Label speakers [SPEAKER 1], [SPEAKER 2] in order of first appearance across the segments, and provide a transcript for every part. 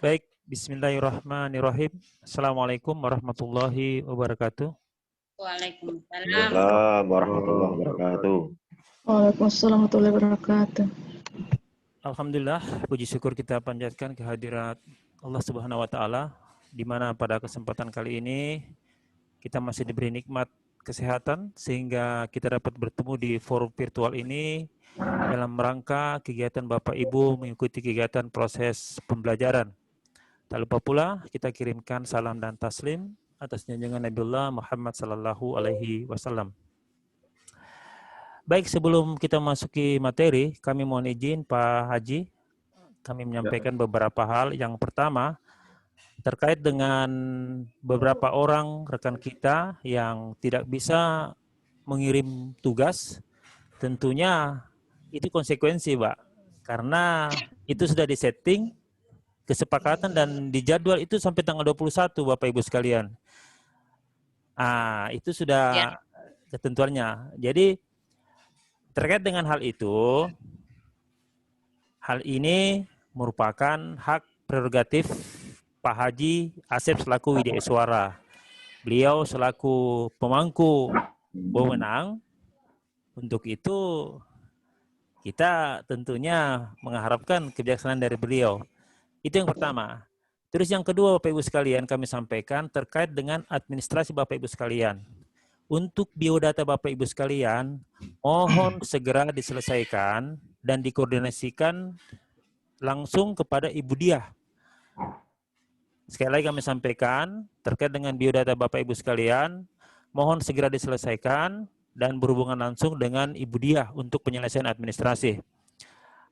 [SPEAKER 1] Baik, bismillahirrahmanirrahim. Assalamualaikum warahmatullahi wabarakatuh.
[SPEAKER 2] Waalaikumsalam.
[SPEAKER 3] Waalaikumsalam warahmatullahi wabarakatuh.
[SPEAKER 4] Waalaikumsalam warahmatullahi wabarakatuh.
[SPEAKER 1] Alhamdulillah, puji syukur kita panjatkan kehadirat Allah Subhanahu wa taala, di mana pada kesempatan kali ini kita masih diberi nikmat kesehatan sehingga kita dapat bertemu di forum virtual ini dalam rangka kegiatan Bapak Ibu mengikuti kegiatan proses pembelajaran. Tak lupa pula kita kirimkan salam dan taslim atas junjungan Nabiullah Muhammad sallallahu alaihi wasallam. Baik, sebelum kita masuki materi, kami mohon izin Pak Haji, kami menyampaikan beberapa hal. Yang pertama, terkait dengan beberapa orang rekan kita yang tidak bisa mengirim tugas, tentunya itu konsekuensi, Pak. Karena itu sudah disetting, kesepakatan dan dijadwal itu sampai tanggal 21, Bapak Ibu sekalian. Itu sudah ketentuannya. Jadi, terkait dengan hal itu, hal ini merupakan hak prerogatif Pak Haji Asep selaku Widya Suara. Beliau selaku pemangku wewenang, untuk itu kita tentunya mengharapkan kebijaksanaan dari beliau. Itu yang pertama. Terus yang kedua Bapak Ibu sekalian kami sampaikan terkait dengan administrasi Bapak Ibu sekalian. Untuk biodata Bapak Ibu sekalian, mohon segera diselesaikan dan dikoordinasikan langsung kepada Ibu Diah. Sekali lagi kami sampaikan, terkait dengan biodata Bapak Ibu sekalian, mohon segera diselesaikan dan berhubungan langsung dengan Ibu Diah untuk penyelesaian administrasi.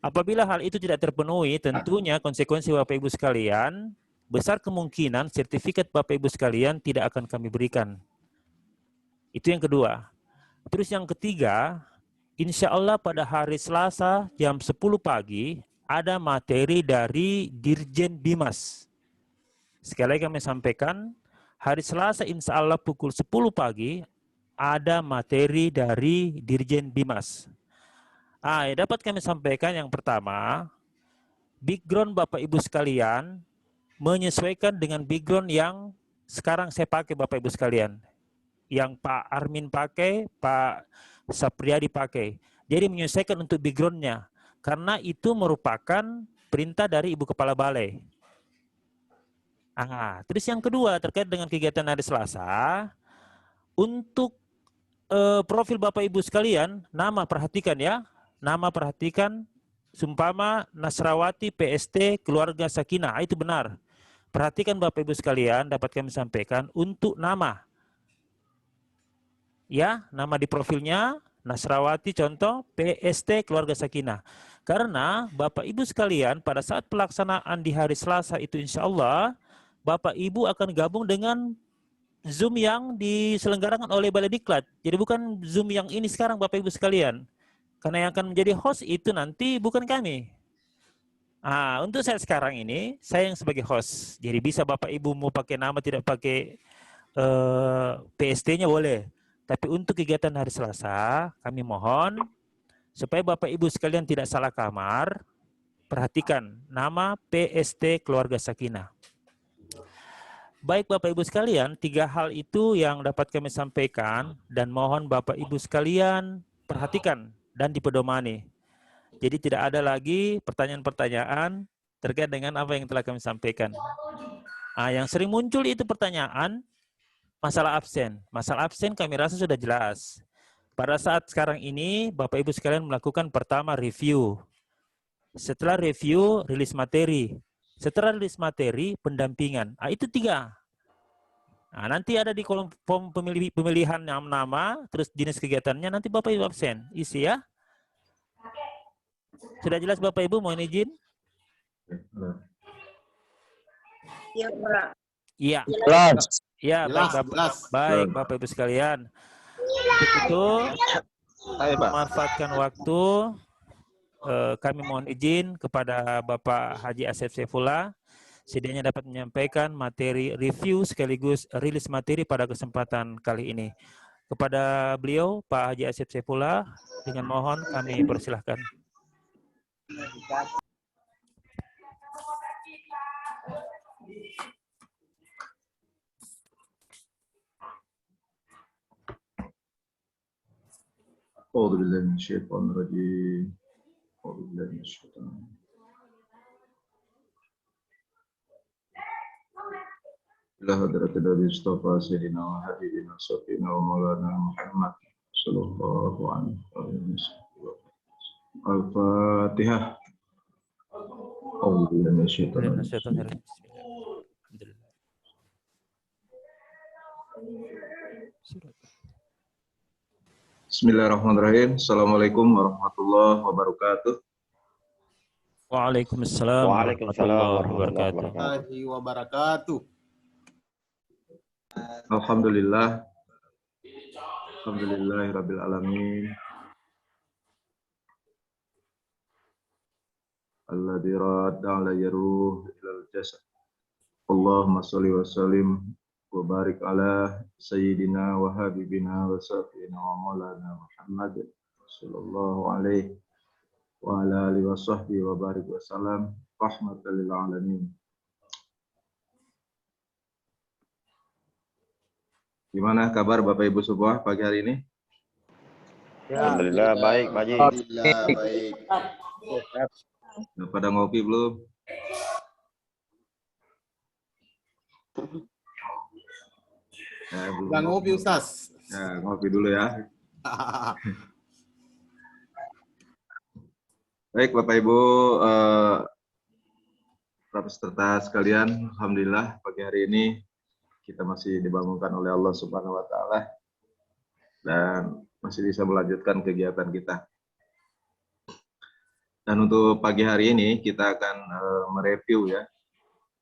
[SPEAKER 1] Apabila hal itu tidak terpenuhi, tentunya konsekuensi Bapak Ibu sekalian, besar kemungkinan sertifikat Bapak Ibu sekalian tidak akan kami berikan. Itu yang kedua. Terus yang ketiga, insya Allah pada hari Selasa jam 10 pagi ada materi dari Dirjen Bimas. Sekali lagi kami sampaikan, hari Selasa insya Allah pukul 10 pagi ada materi dari Dirjen Bimas. Dapat kami sampaikan yang pertama, background Bapak Ibu sekalian menyesuaikan dengan background yang sekarang saya pakai Bapak Ibu sekalian. Yang Pak Armin pakai, Pak Sapriyadi pakai. Jadi menyesuaikan untuk backgroundnya. Karena itu merupakan perintah dari Ibu Kepala Balai. Terus yang kedua terkait dengan kegiatan hari Selasa, untuk profil Bapak Ibu sekalian, nama perhatikan ya. Nama perhatikan, sumpama Nasrawati PST Keluarga Sakinah, itu benar. Perhatikan Bapak Ibu sekalian, dapat kami sampaikan untuk nama. Ya, nama di profilnya Nasrawati contoh PST Keluarga Sakinah. Karena Bapak Ibu sekalian pada saat pelaksanaan di hari Selasa itu insya Allah Bapak Ibu akan gabung dengan Zoom yang diselenggarakan oleh Balai Diklat. Jadi bukan Zoom yang ini sekarang Bapak Ibu sekalian. Karena yang akan menjadi host itu nanti bukan kami. Untuk saya sekarang ini saya yang sebagai host. Jadi bisa Bapak Ibu mau pakai nama tidak pakai PST-nya boleh. Tapi untuk kegiatan hari Selasa, kami mohon supaya Bapak Ibu sekalian tidak salah kamar, perhatikan nama PST Keluarga Sakinah. Baik Bapak Ibu sekalian, 3 hal itu yang dapat kami sampaikan dan mohon Bapak Ibu sekalian perhatikan dan dipedomani. Jadi tidak ada lagi pertanyaan-pertanyaan terkait dengan apa yang telah kami sampaikan. Yang sering muncul itu pertanyaan, masalah absen. Masalah absen kami rasa sudah jelas. Pada saat sekarang ini, Bapak Ibu sekalian melakukan pertama review. Setelah review, rilis materi. Setelah rilis materi, pendampingan. Itu 3. Nanti ada di kolom form pemilihan nama, terus jenis kegiatannya, nanti Bapak Ibu absen. Isi ya. Sudah jelas Bapak Ibu, mohon izin?
[SPEAKER 2] Iya, Pak.
[SPEAKER 1] Iya.
[SPEAKER 3] Jelas.
[SPEAKER 1] Ya, baik Bapak Ibu sekalian. Untuk itu, memanfaatkan waktu, kami mohon izin kepada Bapak Haji Asep Saifullah, sedianya dapat menyampaikan materi review sekaligus rilis materi pada kesempatan kali ini. Kepada beliau, Pak Haji Asep Saifullah, dengan mohon kami persilahkan.
[SPEAKER 5] أعوذ بالله من الشيطان الرجيم. أعوذ بالله من الشيطان الرجيم. إلى حضرة النبي المصطفى سيدنا وحبيبنا صفينا ومولانا محمد صلى الله عليه وسلم. الفاتحة. أعوذ بالله من الشيطان الرجيم. Bismillahirrahmanirrahim. Assalamualaikum warahmatullahi wabarakatuh.
[SPEAKER 1] Waalaikumsalam warahmatullahi wabarakatuh.
[SPEAKER 5] Alhamdulillah. Alhamdulillahirabbil alamin. Alladzi radda alayya ruh ilal jasad. Allahumma shalli wa sallim wa barik ala sayyidina wa habibina wa safina wa maulana Muhammad sallallahu alaihi wa ala alihi wa sahbihi wa barik wa salam rahmatan lil alamin. Gimana kabar Bapak Ibu semua pagi hari ini?
[SPEAKER 3] Alhamdulillah baik, Pak Haji.
[SPEAKER 6] Alhamdulillah baik.
[SPEAKER 5] Udah pada ngopi belum? Belum
[SPEAKER 6] ngopi Ustaz.
[SPEAKER 5] Ya, ngopi dulu ya. Baik Bapak Ibu, para peserta sekalian, alhamdulillah pagi hari ini kita masih dibangunkan oleh Allah Subhanahu wa taala dan masih bisa melanjutkan kegiatan kita. Dan untuk pagi hari ini kita akan mereview ya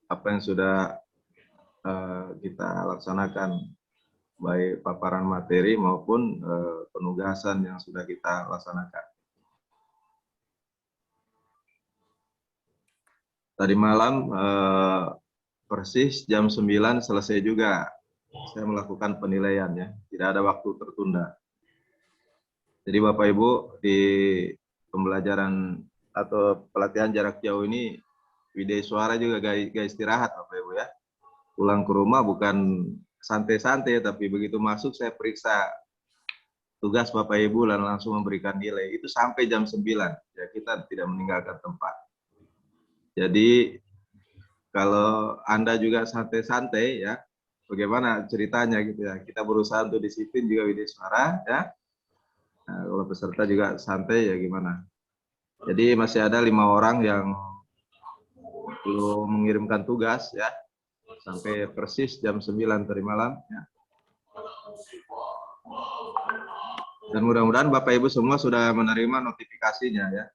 [SPEAKER 5] apa yang sudah kita laksanakan, baik paparan materi maupun penugasan yang sudah kita laksanakan. Tadi malam persis jam 9 selesai juga saya melakukan penilaian ya, tidak ada waktu tertunda. Jadi Bapak Ibu di pembelajaran atau pelatihan jarak jauh ini Widya Suara juga gak istirahat Bapak Ibu ya. Pulang ke rumah bukan santai-santai, tapi begitu masuk saya periksa tugas Bapak Ibu dan langsung memberikan nilai. Itu sampai jam 9 ya, kita tidak meninggalkan tempat. Jadi kalau Anda juga santai-santai ya, bagaimana ceritanya gitu ya. Kita berusaha untuk disiplin juga Widya Suara ya. Nah, kalau peserta juga santai ya gimana. Jadi masih ada 5 orang yang belum mengirimkan tugas ya. Sampai persis jam 9 tadi malam ya. Dan mudah-mudahan Bapak Ibu semua sudah menerima notifikasinya ya.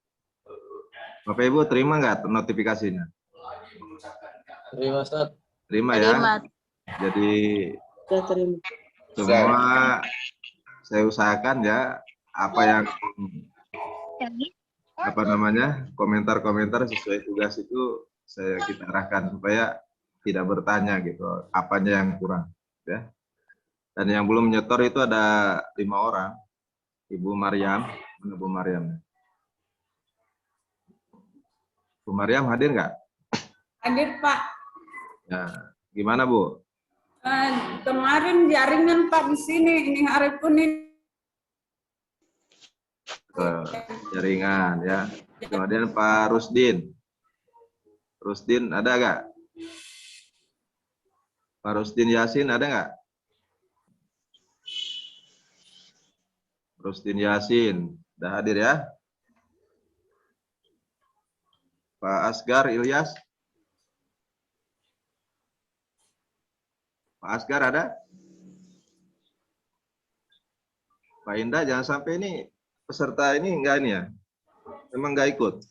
[SPEAKER 5] Bapak Ibu terima nggak notifikasinya?
[SPEAKER 6] Terima Ustaz.
[SPEAKER 5] Terima ya. Jadi semua saya usahakan ya apa yang komentar-komentar sesuai tugas itu kita arahkan supaya tidak bertanya gitu apanya yang kurang ya. Dan yang belum menyetor itu ada 5 orang. Ibu Maryam, mana Bu Maryam? Bu Maryam hadir nggak?
[SPEAKER 7] Hadir Pak.
[SPEAKER 5] Ya, gimana Bu?
[SPEAKER 7] Kemarin jaringan Pak di sini, ini hari pun ini.
[SPEAKER 5] Jaringan ya. Kemudian Pak Rusdin. Rusdin ada nggak? Pak Rusdin Yasin ada nggak? Rusdin Yasin, udah hadir ya? Pak Asgar Ilyas? Pak Asgar ada? Pak Indah jangan sampai ini peserta ini enggak ini ya? Memang enggak ikut?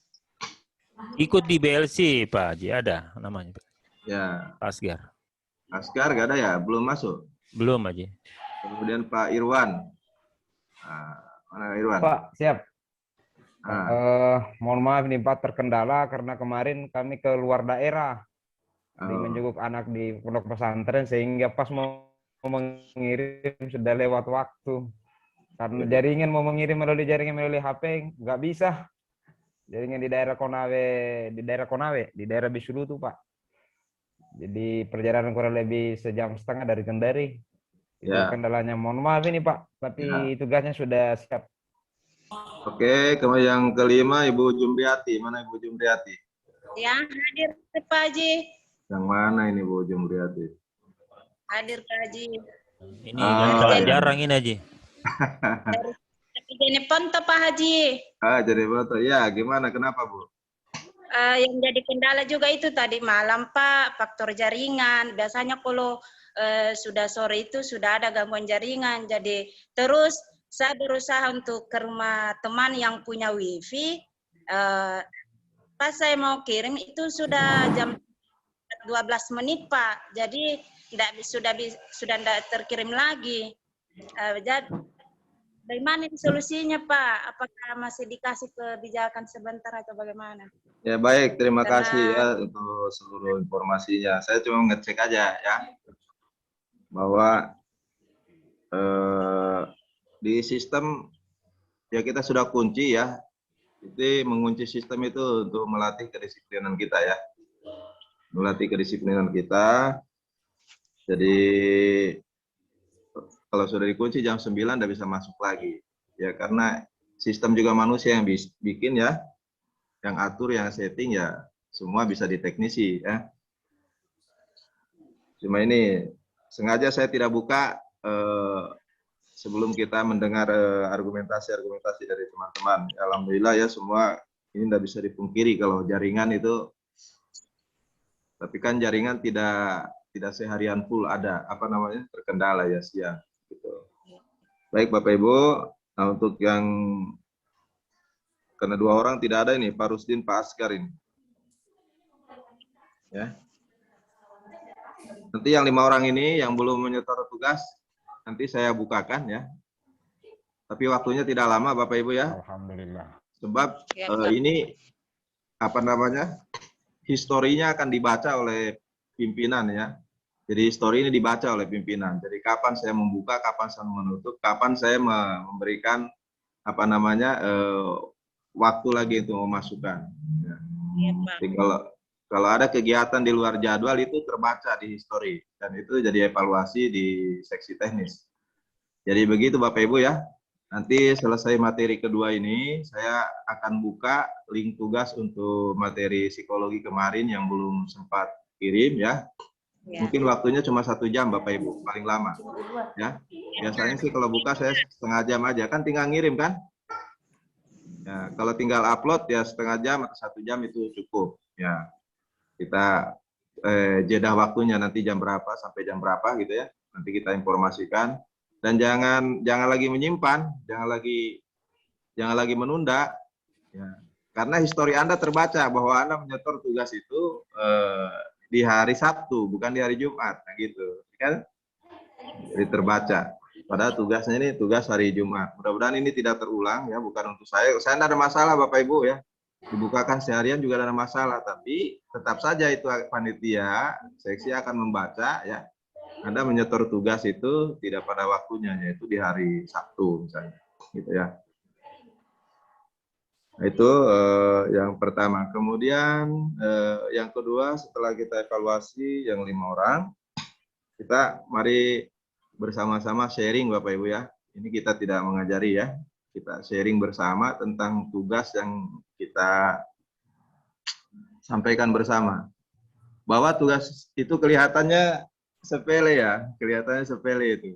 [SPEAKER 1] Ikut di BLC Pak Haji, ada namanya Pak.
[SPEAKER 5] Ya.
[SPEAKER 1] Pak Asgar.
[SPEAKER 5] Asgar enggak ada ya? Belum masuk?
[SPEAKER 1] Belum Haji.
[SPEAKER 5] Kemudian Pak Irwan. Nah, mana Irwan?
[SPEAKER 8] Pak, siap.
[SPEAKER 5] Nah.
[SPEAKER 8] Mohon maaf nih Pak, terkendala karena kemarin kami ke luar daerah menjenguk anak di pondok pesantren, sehingga pas mau mengirim sudah lewat waktu. Karena jaringan mau mengirim melalui jaringan melalui HP nggak bisa. Jaringan di daerah Konawe, di daerah Bisulu tuh Pak. Jadi perjalanan kurang lebih 1,5 jam dari Kendari. Itu
[SPEAKER 5] Ya.
[SPEAKER 8] kendalanya. Mohon maaf ini Pak, tapi tugasnya sudah siap.
[SPEAKER 5] Oke, kemudian yang kelima Ibu Jumriati. Mana Ibu Jumriati?
[SPEAKER 2] Ya, hadir Pak Haji.
[SPEAKER 5] Yang mana ini Bu Jumriati?
[SPEAKER 2] Hadir Pak Haji.
[SPEAKER 1] Ini
[SPEAKER 5] Ah,
[SPEAKER 1] kan
[SPEAKER 5] iya.
[SPEAKER 1] jarang ini Haji.
[SPEAKER 2] Jadi ponto Pak Haji.
[SPEAKER 5] Jadi foto. Ya, gimana? Kenapa Bu?
[SPEAKER 2] Yang jadi kendala juga itu tadi malam Pak, faktor jaringan. Biasanya kalau sudah sore itu sudah ada gangguan jaringan. Jadi terus saya berusaha untuk ke rumah teman yang punya wifi. Pas saya mau kirim itu sudah jam 12 menit Pak. Jadi sudah tidak terkirim lagi. Jadi bagaimana solusinya Pak? Apakah masih dikasih kebijakan sebentar atau bagaimana?
[SPEAKER 5] Ya baik, terima
[SPEAKER 2] Karena-
[SPEAKER 5] kasih ya untuk seluruh informasinya. Saya cuma ngecek aja ya bahwa di sistem ya kita sudah kunci ya. Jadi mengunci sistem itu untuk melatih kedisiplinan kita ya. Melatih kedisiplinan kita. Jadi kalau sudah dikunci jam 9 tidak bisa masuk lagi. Ya karena sistem juga manusia yang bikin ya. Yang atur, yang setting ya semua bisa diteknisi ya. Cuma ini sengaja saya tidak buka sebelum kita mendengar argumentasi dari teman-teman. Alhamdulillah ya semua ini tidak bisa dipungkiri kalau jaringan itu, tapi kan jaringan tidak seharian full ada terkendala ya siang. Gitu. Baik Bapak Ibu, nah untuk yang karena 2 orang tidak ada ini, Pak Rusdin, Pak Askar ini. Ya. Nanti yang 5 orang ini yang belum menyetor tugas, nanti saya bukakan ya. Tapi waktunya tidak lama Bapak Ibu ya.
[SPEAKER 8] Alhamdulillah.
[SPEAKER 5] Sebab
[SPEAKER 2] Ya,
[SPEAKER 5] ini historinya akan dibaca oleh pimpinan ya. Jadi histori ini dibaca oleh pimpinan. Jadi kapan saya membuka, kapan saya menutup, kapan saya memberikan waktu lagi untuk memasukkan. Ya.
[SPEAKER 2] Iya, Pak.
[SPEAKER 5] Jadi kalau ada kegiatan di luar jadwal itu terbaca di histori dan itu jadi evaluasi di seksi teknis. Jadi begitu Bapak Ibu ya. Nanti selesai materi kedua ini saya akan buka link tugas untuk materi psikologi kemarin yang belum sempat kirim ya.
[SPEAKER 2] Ya.
[SPEAKER 5] Mungkin waktunya cuma 1 jam Bapak Ibu paling lama. Ya. Biasanya sih kalau buka saya setengah jam aja kan tinggal ngirim kan. Ya, kalau tinggal upload ya setengah jam atau 1 jam itu cukup. Ya, kita jeda waktunya nanti jam berapa sampai jam berapa gitu ya. Nanti kita informasikan dan jangan lagi menyimpan, jangan lagi menunda. Ya, karena histori Anda terbaca bahwa Anda menyetor tugas itu di hari Sabtu bukan di hari Jumat, nah gitu, kan? Jadi terbaca. Padahal tugasnya ini tugas hari Jumat. Mudah-mudahan ini tidak terulang ya, bukan untuk saya. Saya tidak ada masalah Bapak Ibu ya. Dibukakan seharian juga tidak ada masalah, tapi tetap saja itu panitia seksi akan membaca ya. Anda menyetor tugas itu tidak pada waktunya, yaitu di hari Sabtu misalnya, gitu ya. Nah, itu yang pertama. Kemudian yang kedua setelah kita evaluasi yang 5 orang, kita mari bersama-sama sharing Bapak Ibu ya. Ini kita tidak mengajari ya. Kita sharing bersama tentang tugas yang kita sampaikan bersama. Bahwa tugas itu kelihatannya sepele ya, kelihatannya sepele itu.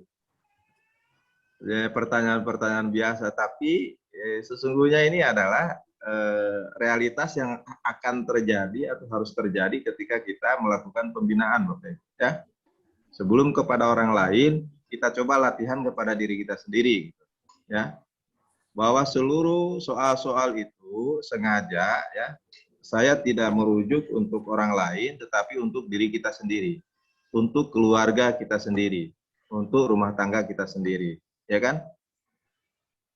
[SPEAKER 5] Pertanyaan-pertanyaan biasa, tapi sesungguhnya ini adalah realitas yang akan terjadi atau harus terjadi ketika kita melakukan pembinaan Bapak Ibu ya. Sebelum kepada orang lain, kita coba latihan kepada diri kita sendiri, gitu, ya. Bahwa seluruh soal-soal itu sengaja, ya, saya tidak merujuk untuk orang lain, tetapi untuk diri kita sendiri, untuk keluarga kita sendiri, untuk rumah tangga kita sendiri, ya kan?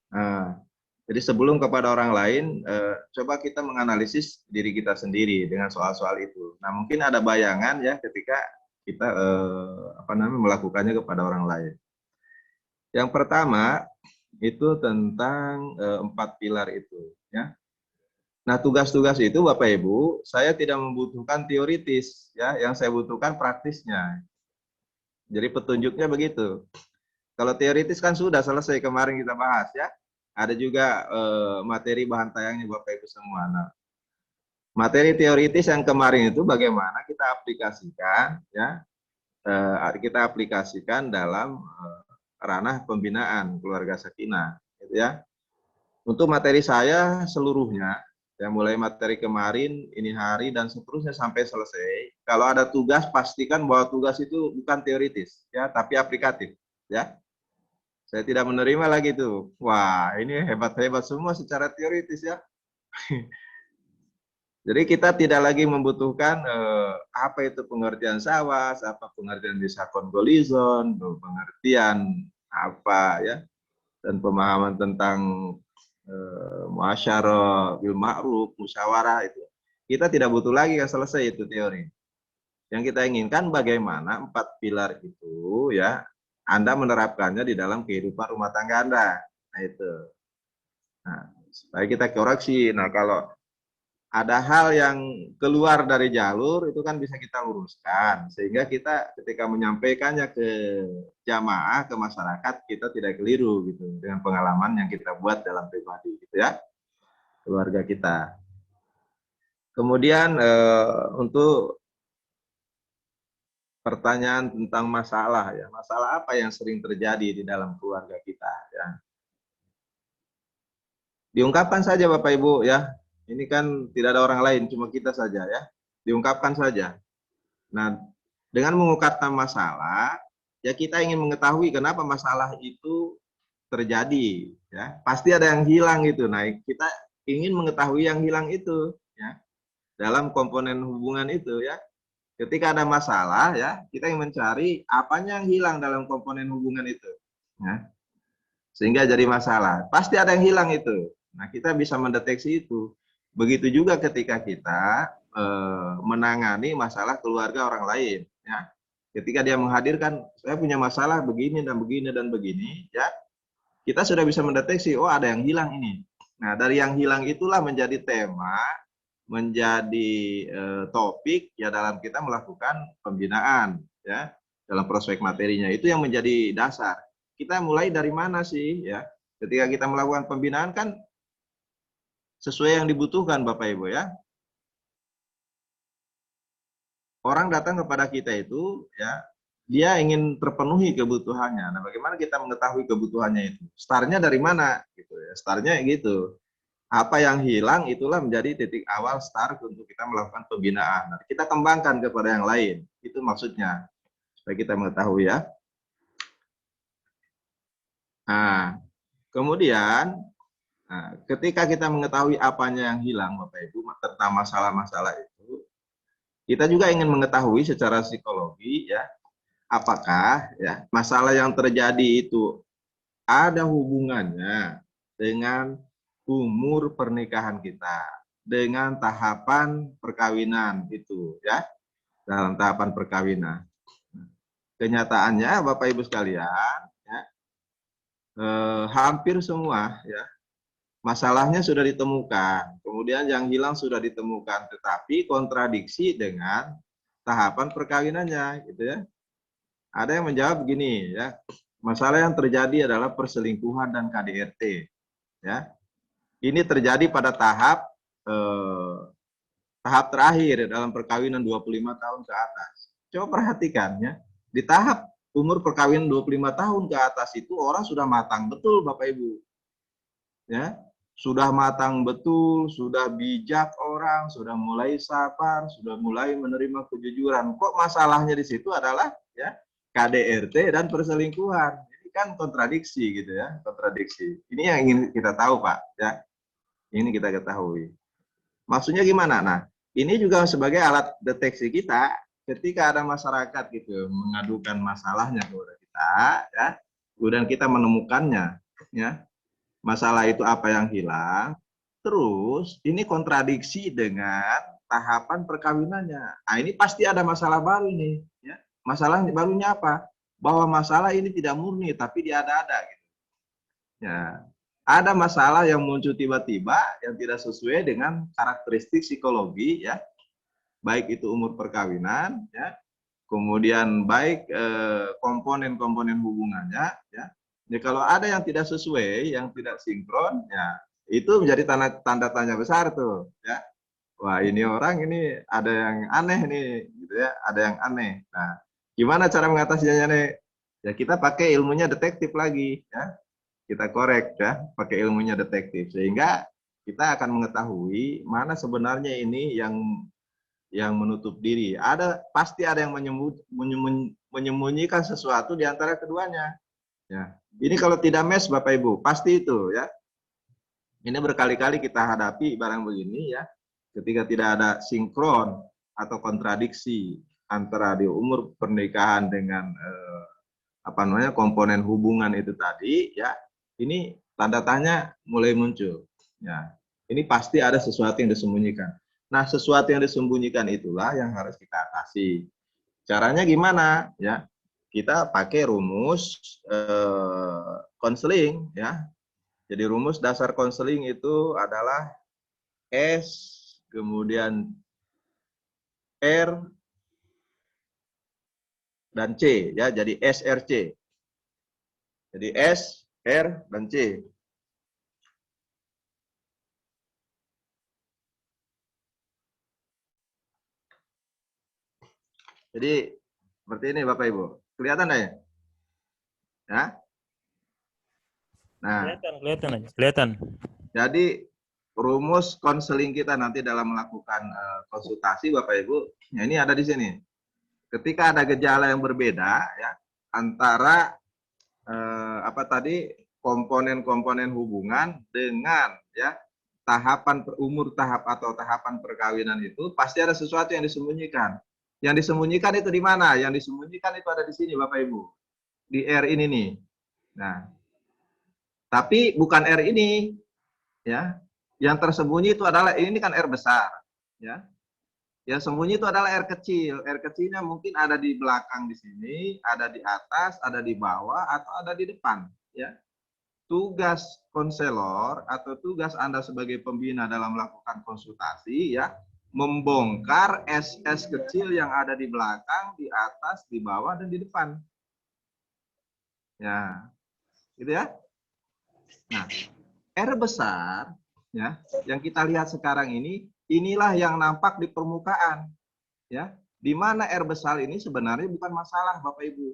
[SPEAKER 5] Nah, jadi sebelum kepada orang lain, coba kita menganalisis diri kita sendiri dengan soal-soal itu. Nah, mungkin ada bayangan ya ketika kita melakukannya kepada orang lain. Yang pertama itu tentang 4 pilar itu ya. Nah, tugas-tugas itu Bapak Ibu, saya tidak membutuhkan teoritis ya, yang saya butuhkan praktisnya. Jadi petunjuknya begitu. Kalau teoritis kan sudah selesai kemarin kita bahas ya. Ada juga materi bahan tayangnya Bapak Ibu semua. Nah, materi teoritis yang kemarin itu bagaimana kita aplikasikan ya. Kita aplikasikan dalam ranah pembinaan keluarga sakinah gitu ya. Untuk materi saya seluruhnya, ya mulai materi kemarin, ini hari, dan seterusnya sampai selesai. Kalau ada tugas, pastikan bahwa tugas itu bukan teoritis, ya, tapi aplikatif. Ya, saya tidak menerima lagi itu. Wah, ini hebat-hebat semua secara teoritis ya. Jadi kita tidak lagi membutuhkan apa itu pengertian sawas, apa pengertian disakon golizon, pengertian apa ya, dan pemahaman tentang muasyarah, bil ma'ruf, musyawarah itu. Kita tidak butuh lagi yang selesai itu teori. Yang kita inginkan bagaimana 4 pilar itu ya Anda menerapkannya di dalam kehidupan rumah tangga Anda. Nah itu. Nah, supaya kita koreksi. Nah, kalau ada hal yang keluar dari jalur itu kan bisa kita luruskan sehingga kita ketika menyampaikannya ke jamaah, ke masyarakat, kita tidak keliru gitu dengan pengalaman yang kita buat dalam pribadi gitu ya, keluarga kita. Kemudian untuk pertanyaan tentang masalah ya, masalah apa yang sering terjadi di dalam keluarga kita ya, diungkapkan saja Bapak Ibu ya. Ini kan tidak ada orang lain, cuma kita saja ya. Diungkapkan saja. Nah, dengan mengungkapkan masalah, ya kita ingin mengetahui kenapa masalah itu terjadi. Ya, pasti ada yang hilang itu. Nah, kita ingin mengetahui yang hilang itu. Ya, dalam komponen hubungan itu ya. Ketika ada masalah ya, kita ingin mencari apanya yang hilang dalam komponen hubungan itu. Ya, sehingga jadi masalah. Pasti ada yang hilang itu. Nah, kita bisa mendeteksi itu. Begitu juga ketika kita menangani masalah keluarga orang lain. Ya. Ketika dia menghadirkan, saya punya masalah begini dan begini dan begini, ya, kita sudah bisa mendeteksi, oh ada yang hilang ini. Nah, dari yang hilang itulah menjadi tema, menjadi topik ya dalam kita melakukan pembinaan, ya, dalam prospek materinya. Itu yang menjadi dasar. Kita mulai dari mana sih, ya? Ketika kita melakukan pembinaan kan sesuai yang dibutuhkan Bapak Ibu ya. Orang datang kepada kita itu ya, dia ingin terpenuhi kebutuhannya. Nah, bagaimana kita mengetahui kebutuhannya itu? Startnya dari mana gitu ya. Startnya gitu. Apa yang hilang itulah menjadi titik awal start untuk kita melakukan pembinaan. Nah, kita kembangkan kepada yang lain. Itu maksudnya. Supaya kita mengetahui ya. Nah, kemudian ketika kita mengetahui apanya yang hilang Bapak Ibu tentang masalah-masalah itu, kita juga ingin mengetahui secara psikologi ya, apakah ya masalah yang terjadi itu ada hubungannya dengan umur pernikahan kita, dengan tahapan perkawinan itu ya, dalam tahapan perkawinan. Kenyataannya Bapak Ibu sekalian ya, hampir semua ya masalahnya sudah ditemukan, kemudian yang hilang sudah ditemukan, tetapi kontradiksi dengan tahapan perkawinannya, gitu ya. Ada yang menjawab begini, ya, masalah yang terjadi adalah perselingkuhan dan KDRT, ya. Ini terjadi pada tahap terakhir dalam perkawinan 25 tahun ke atas. Coba perhatikan, ya, di tahap umur perkawinan 25 tahun ke atas itu orang sudah matang betul, Bapak Ibu, ya. Sudah matang betul, sudah bijak orang, sudah mulai sabar, sudah mulai menerima kejujuran. Kok masalahnya di situ adalah ya KDRT dan perselingkuhan. Ini kan kontradiksi gitu ya, kontradiksi. Ini yang ingin kita tahu Pak, ya. Ini kita ketahui. Maksudnya gimana? Nah, ini juga sebagai alat deteksi kita ketika ada masyarakat gitu mengadukan masalahnya kepada kita, ya. Kemudian kita menemukannya, ya. Masalah itu apa yang hilang, terus ini kontradiksi dengan tahapan perkawinannya. Nah, ini pasti ada masalah baru nih. Ya. Masalah barunya apa? Bahwa masalah ini tidak murni, tapi diada-ada. Gitu. Ya. ada masalah yang muncul tiba-tiba yang tidak sesuai dengan karakteristik psikologi ya, baik itu umur perkawinan ya, kemudian baik komponen-komponen hubungannya ya. Jadi kalau ada yang tidak sesuai, yang tidak sinkron ya, itu menjadi tanda tanya besar tuh ya. Wah, ini orang ini ada yang aneh nih gitu ya, ada yang aneh. Nah, gimana cara mengatasinya nih? Ya kita pakai ilmunya detektif lagi ya. Kita korek ya, pakai ilmunya detektif sehingga kita akan mengetahui mana sebenarnya ini yang menutup diri. Pasti ada yang menyembunyikan sesuatu di antara keduanya. Ya. Ini kalau tidak match Bapak Ibu, pasti itu ya. Ini berkali-kali kita hadapi barang begini ya. Ketika tidak ada sinkron atau kontradiksi antara di umur pernikahan dengan komponen hubungan itu tadi ya. Ini tanda tanya mulai muncul. Ya, ini pasti ada sesuatu yang disembunyikan. Nah, sesuatu yang disembunyikan itulah yang harus kita atasi. Caranya gimana? Ya, kita pakai rumus konseling. Ya, jadi rumus dasar konseling itu adalah S, kemudian R dan C. Ya, jadi SRC. Jadi S, R, dan C. Jadi, seperti ini Bapak Ibu. Kelihatan nggak ya? Ya? Nah,
[SPEAKER 1] Kelihatan.
[SPEAKER 5] jadi rumus konseling kita nanti dalam melakukan konsultasi Bapak Ibu, ya ini ada di sini. Ketika ada gejala yang berbeda ya antara komponen-komponen hubungan dengan ya umur atau tahapan perkawinan itu pasti ada sesuatu yang disembunyikan. Yang disembunyikan itu di mana? Yang disembunyikan itu ada di sini Bapak Ibu. Di R ini nih. Nah, tapi bukan R ini ya. Yang tersembunyi itu adalah ini kan R besar ya. Yang sembunyi itu adalah R kecil. R kecilnya mungkin ada di belakang di sini, ada di atas, ada di bawah, atau ada di depan. Ya. Tugas konselor atau tugas Anda sebagai pembina dalam melakukan konsultasi, ya, membongkar SS kecil yang ada di belakang, di atas, di bawah, dan di depan. Ya, gitu ya. Nah, R besar, ya, yang kita lihat sekarang ini, inilah yang nampak di permukaan, ya, di mana R besar ini sebenarnya bukan masalah Bapak Ibu,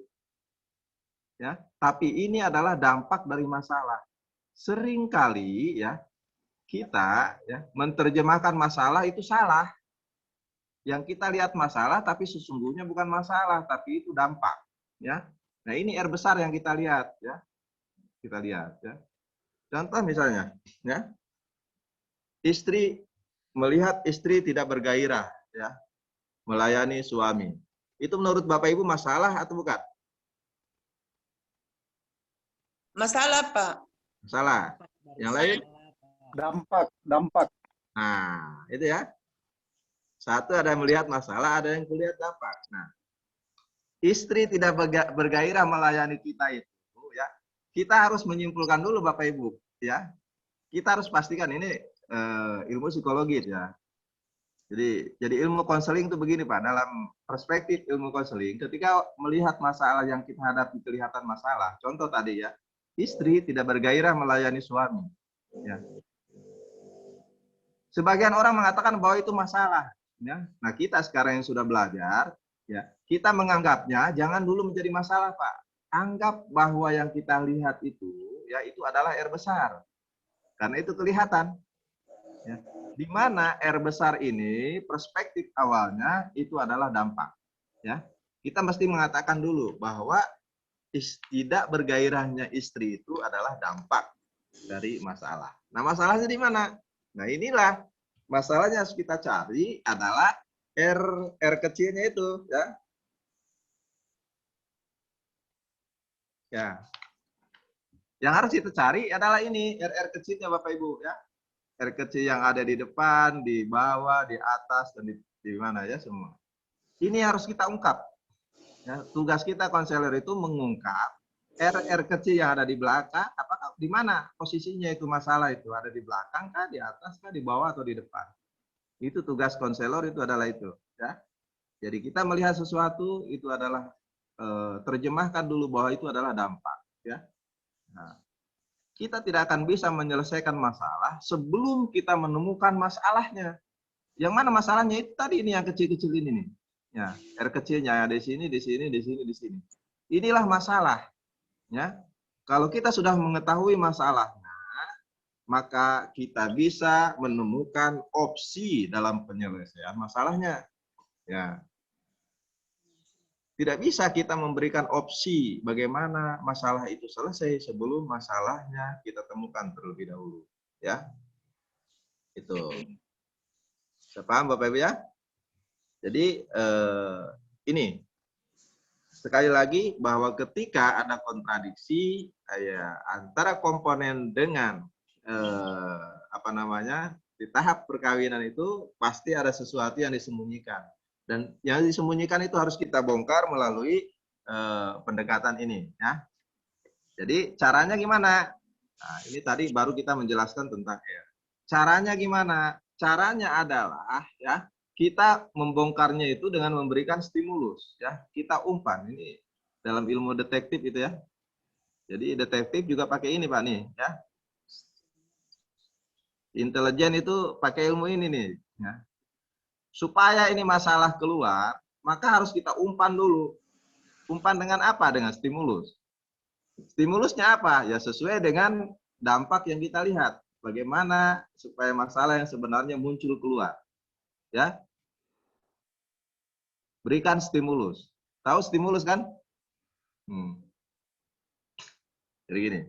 [SPEAKER 5] ya, tapi ini adalah dampak dari masalah. Seringkali ya kita ya menerjemahkan masalah itu salah. Yang kita lihat masalah tapi sesungguhnya bukan masalah, tapi itu dampak, ya. Nah ini R besar yang kita lihat, ya, kita lihat, ya. Contoh misalnya, ya, melihat istri tidak bergairah ya melayani suami. Itu menurut Bapak Ibu masalah atau bukan?
[SPEAKER 7] Masalah, Pak.
[SPEAKER 5] Masalah. Yang lain?
[SPEAKER 6] Dampak.
[SPEAKER 5] Nah, itu ya. Satu ada yang melihat masalah, ada yang melihat dampak. Nah, istri tidak bergairah melayani kita itu ya. Kita harus menyimpulkan dulu Bapak Ibu, ya. Kita harus pastikan ini ilmu psikologis ya. Jadi ilmu konseling itu begini Pak, dalam perspektif ilmu konseling, ketika melihat masalah yang kita hadapi kelihatan masalah, contoh tadi ya, istri tidak bergairah melayani suami. Ya. Sebagian orang mengatakan bahwa itu masalah. Ya. Nah kita sekarang yang sudah belajar, ya kita menganggapnya jangan dulu menjadi masalah Pak. Anggap bahwa yang kita lihat itu, ya itu adalah R besar, karena itu kelihatan. Ya. Di mana R besar ini perspektif awalnya itu adalah dampak. Ya, kita mesti mengatakan dulu bahwa tidak bergairahnya istri itu adalah dampak dari masalah. Nah masalahnya di mana? Nah inilah masalahnya harus kita cari adalah R kecilnya itu. Ya, ya. Yang harus kita cari adalah ini R kecilnya Bapak Ibu ya. R kecil yang ada di depan, di bawah, di atas, dan di mana ya semua. Ini harus kita ungkap. Ya, tugas kita konselor itu mengungkap R kecil yang ada di belakang, apakah di mana posisinya itu masalah itu, ada di belakang kah, di atas kah, di bawah atau di depan. Itu tugas konselor, itu adalah itu, ya. Jadi kita melihat sesuatu itu adalah terjemahkan dulu bahwa itu adalah dampak, ya. Nah, kita tidak akan bisa menyelesaikan masalah sebelum kita menemukan masalahnya. Yang mana masalahnya itu tadi ini yang kecil-kecil ini nih. Ya, R kecilnya di sini, di sini, di sini, di sini. Inilah masalah. Ya. Kalau kita sudah mengetahui masalahnya, maka kita bisa menemukan opsi dalam penyelesaian masalahnya. Ya. Tidak bisa kita memberikan opsi bagaimana masalah itu selesai sebelum masalahnya kita temukan terlebih dahulu. Ya, itu. Saya paham Bapak Ibu ya? Jadi ini sekali lagi bahwa ketika ada kontradiksi antara komponen dengan di tahap perkawinan itu pasti ada sesuatu yang disembunyikan. Dan yang disembunyikan itu harus kita bongkar melalui pendekatan ini, ya. Jadi caranya gimana? Nah, ini tadi baru kita menjelaskan tentang R. Caranya gimana? Caranya adalah, ya, kita membongkarnya itu dengan memberikan stimulus, ya. Kita umpan. Ini dalam ilmu detektif itu ya. Jadi detektif juga pakai ini Pak nih, ya. Intelijen itu pakai ilmu ini nih, ya. Supaya ini masalah keluar, maka harus kita umpan dulu. Umpan dengan apa? Dengan stimulus. Stimulusnya apa? Ya sesuai dengan dampak yang kita lihat. Bagaimana supaya masalah yang sebenarnya muncul keluar. Ya. Berikan stimulus. Tahu stimulus kan? Jadi gini.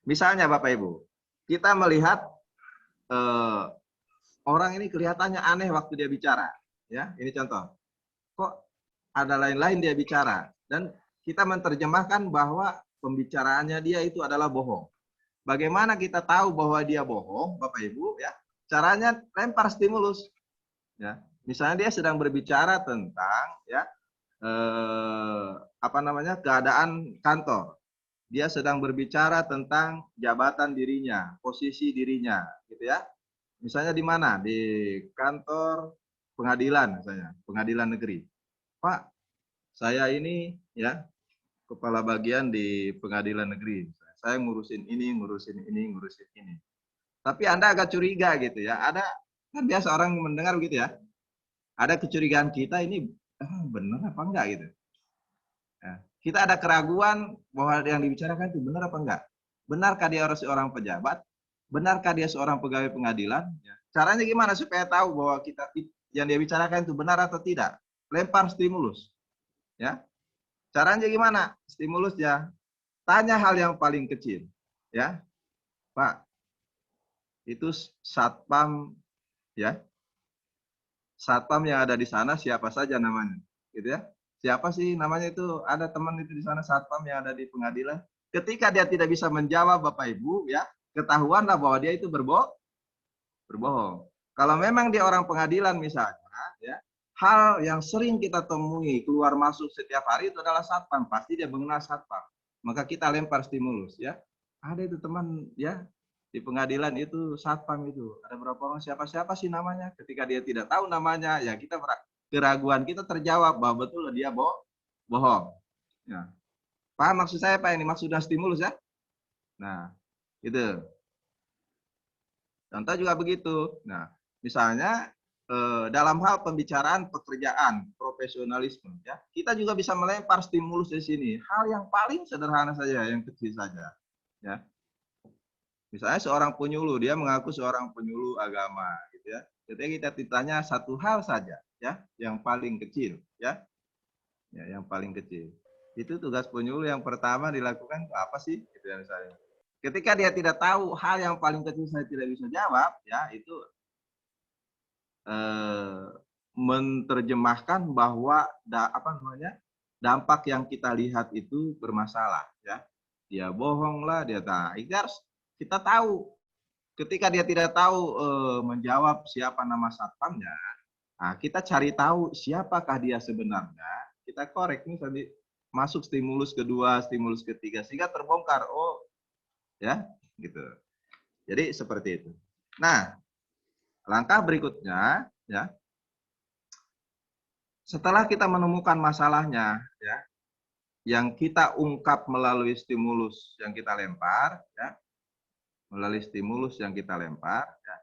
[SPEAKER 5] Misalnya Bapak Ibu, kita melihat orang ini kelihatannya aneh waktu dia bicara, ya. Ini contoh. Kok ada lain-lain dia bicara dan kita menerjemahkan bahwa pembicaraannya dia itu adalah bohong. Bagaimana kita tahu bahwa dia bohong, Bapak Ibu, ya? Caranya lempar stimulus. Ya. Misalnya dia sedang berbicara tentang ya keadaan kantor. Dia sedang berbicara tentang jabatan dirinya, posisi dirinya, gitu ya. Misalnya di mana? Di kantor pengadilan misalnya, pengadilan negeri. Pak, saya ini ya kepala bagian di pengadilan negeri. Saya ngurusin ini, ngurusin ini, ngurusin ini. Tapi Anda agak curiga gitu ya. Ada kan biasa orang mendengar begitu ya. Ada kecurigaan kita ini benar apa enggak gitu. Nah, kita ada keraguan bahwa yang dibicarakan itu benar apa enggak. Benarkah dia seorang pejabat? Benarkah dia seorang pegawai pengadilan? Caranya gimana supaya tahu bahwa kita yang dia bicarakan itu benar atau tidak? Lempar stimulus. Ya. Caranya gimana? Stimulusnya tanya hal yang paling kecil. Ya. Pak, itu satpam ya. Satpam yang ada di sana siapa saja namanya? Gitu ya. Siapa sih namanya itu? Ada teman itu di sana satpam yang ada di pengadilan. Ketika dia tidak bisa menjawab Bapak Ibu ya, ketahuanlah bahwa dia itu berbohong. Kalau memang dia orang pengadilan misalnya, ya, hal yang sering kita temui keluar masuk setiap hari itu adalah satpam. Pasti dia mengenal satpam. Maka kita lempar stimulus, ya. Ada itu teman, ya, di pengadilan itu satpam itu. Ada berapa orang? Siapa sih namanya? Ketika dia tidak tahu namanya, ya kita keraguan kita terjawab bahwa betul dia bohong. Ya. Paham maksud saya Pak? Ini maksudnya stimulus ya. Nah. Gitu. Contoh juga begitu. Nah, misalnya dalam hal pembicaraan pekerjaan, profesionalisme, ya, kita juga bisa melempar stimulus di sini. Hal yang paling sederhana saja, yang kecil saja, ya. Misalnya seorang penyuluh, dia mengaku seorang penyuluh agama, gitu ya. Ketika kita ditanya satu hal saja, ya, yang paling kecil, ya, yang paling kecil. Itu tugas penyuluh yang pertama dilakukan apa sih, gitu ya misalnya. Ketika dia tidak tahu hal yang paling kecil saya tidak bisa jawab, ya itu menerjemahkan bahwa dampak yang kita lihat itu bermasalah, ya. Dia bohong lah, dia harus kita tahu. Ketika dia tidak tahu menjawab siapa nama satpamnya, nah kita cari tahu siapakah dia sebenarnya. Kita korek nih tadi masuk stimulus kedua, stimulus ketiga sehingga terbongkar. Oh, ya, gitu. Jadi seperti itu. Nah, langkah berikutnya, ya, setelah kita menemukan masalahnya, ya, yang kita ungkap melalui stimulus yang kita lempar, ya, melalui stimulus yang kita lempar, ya,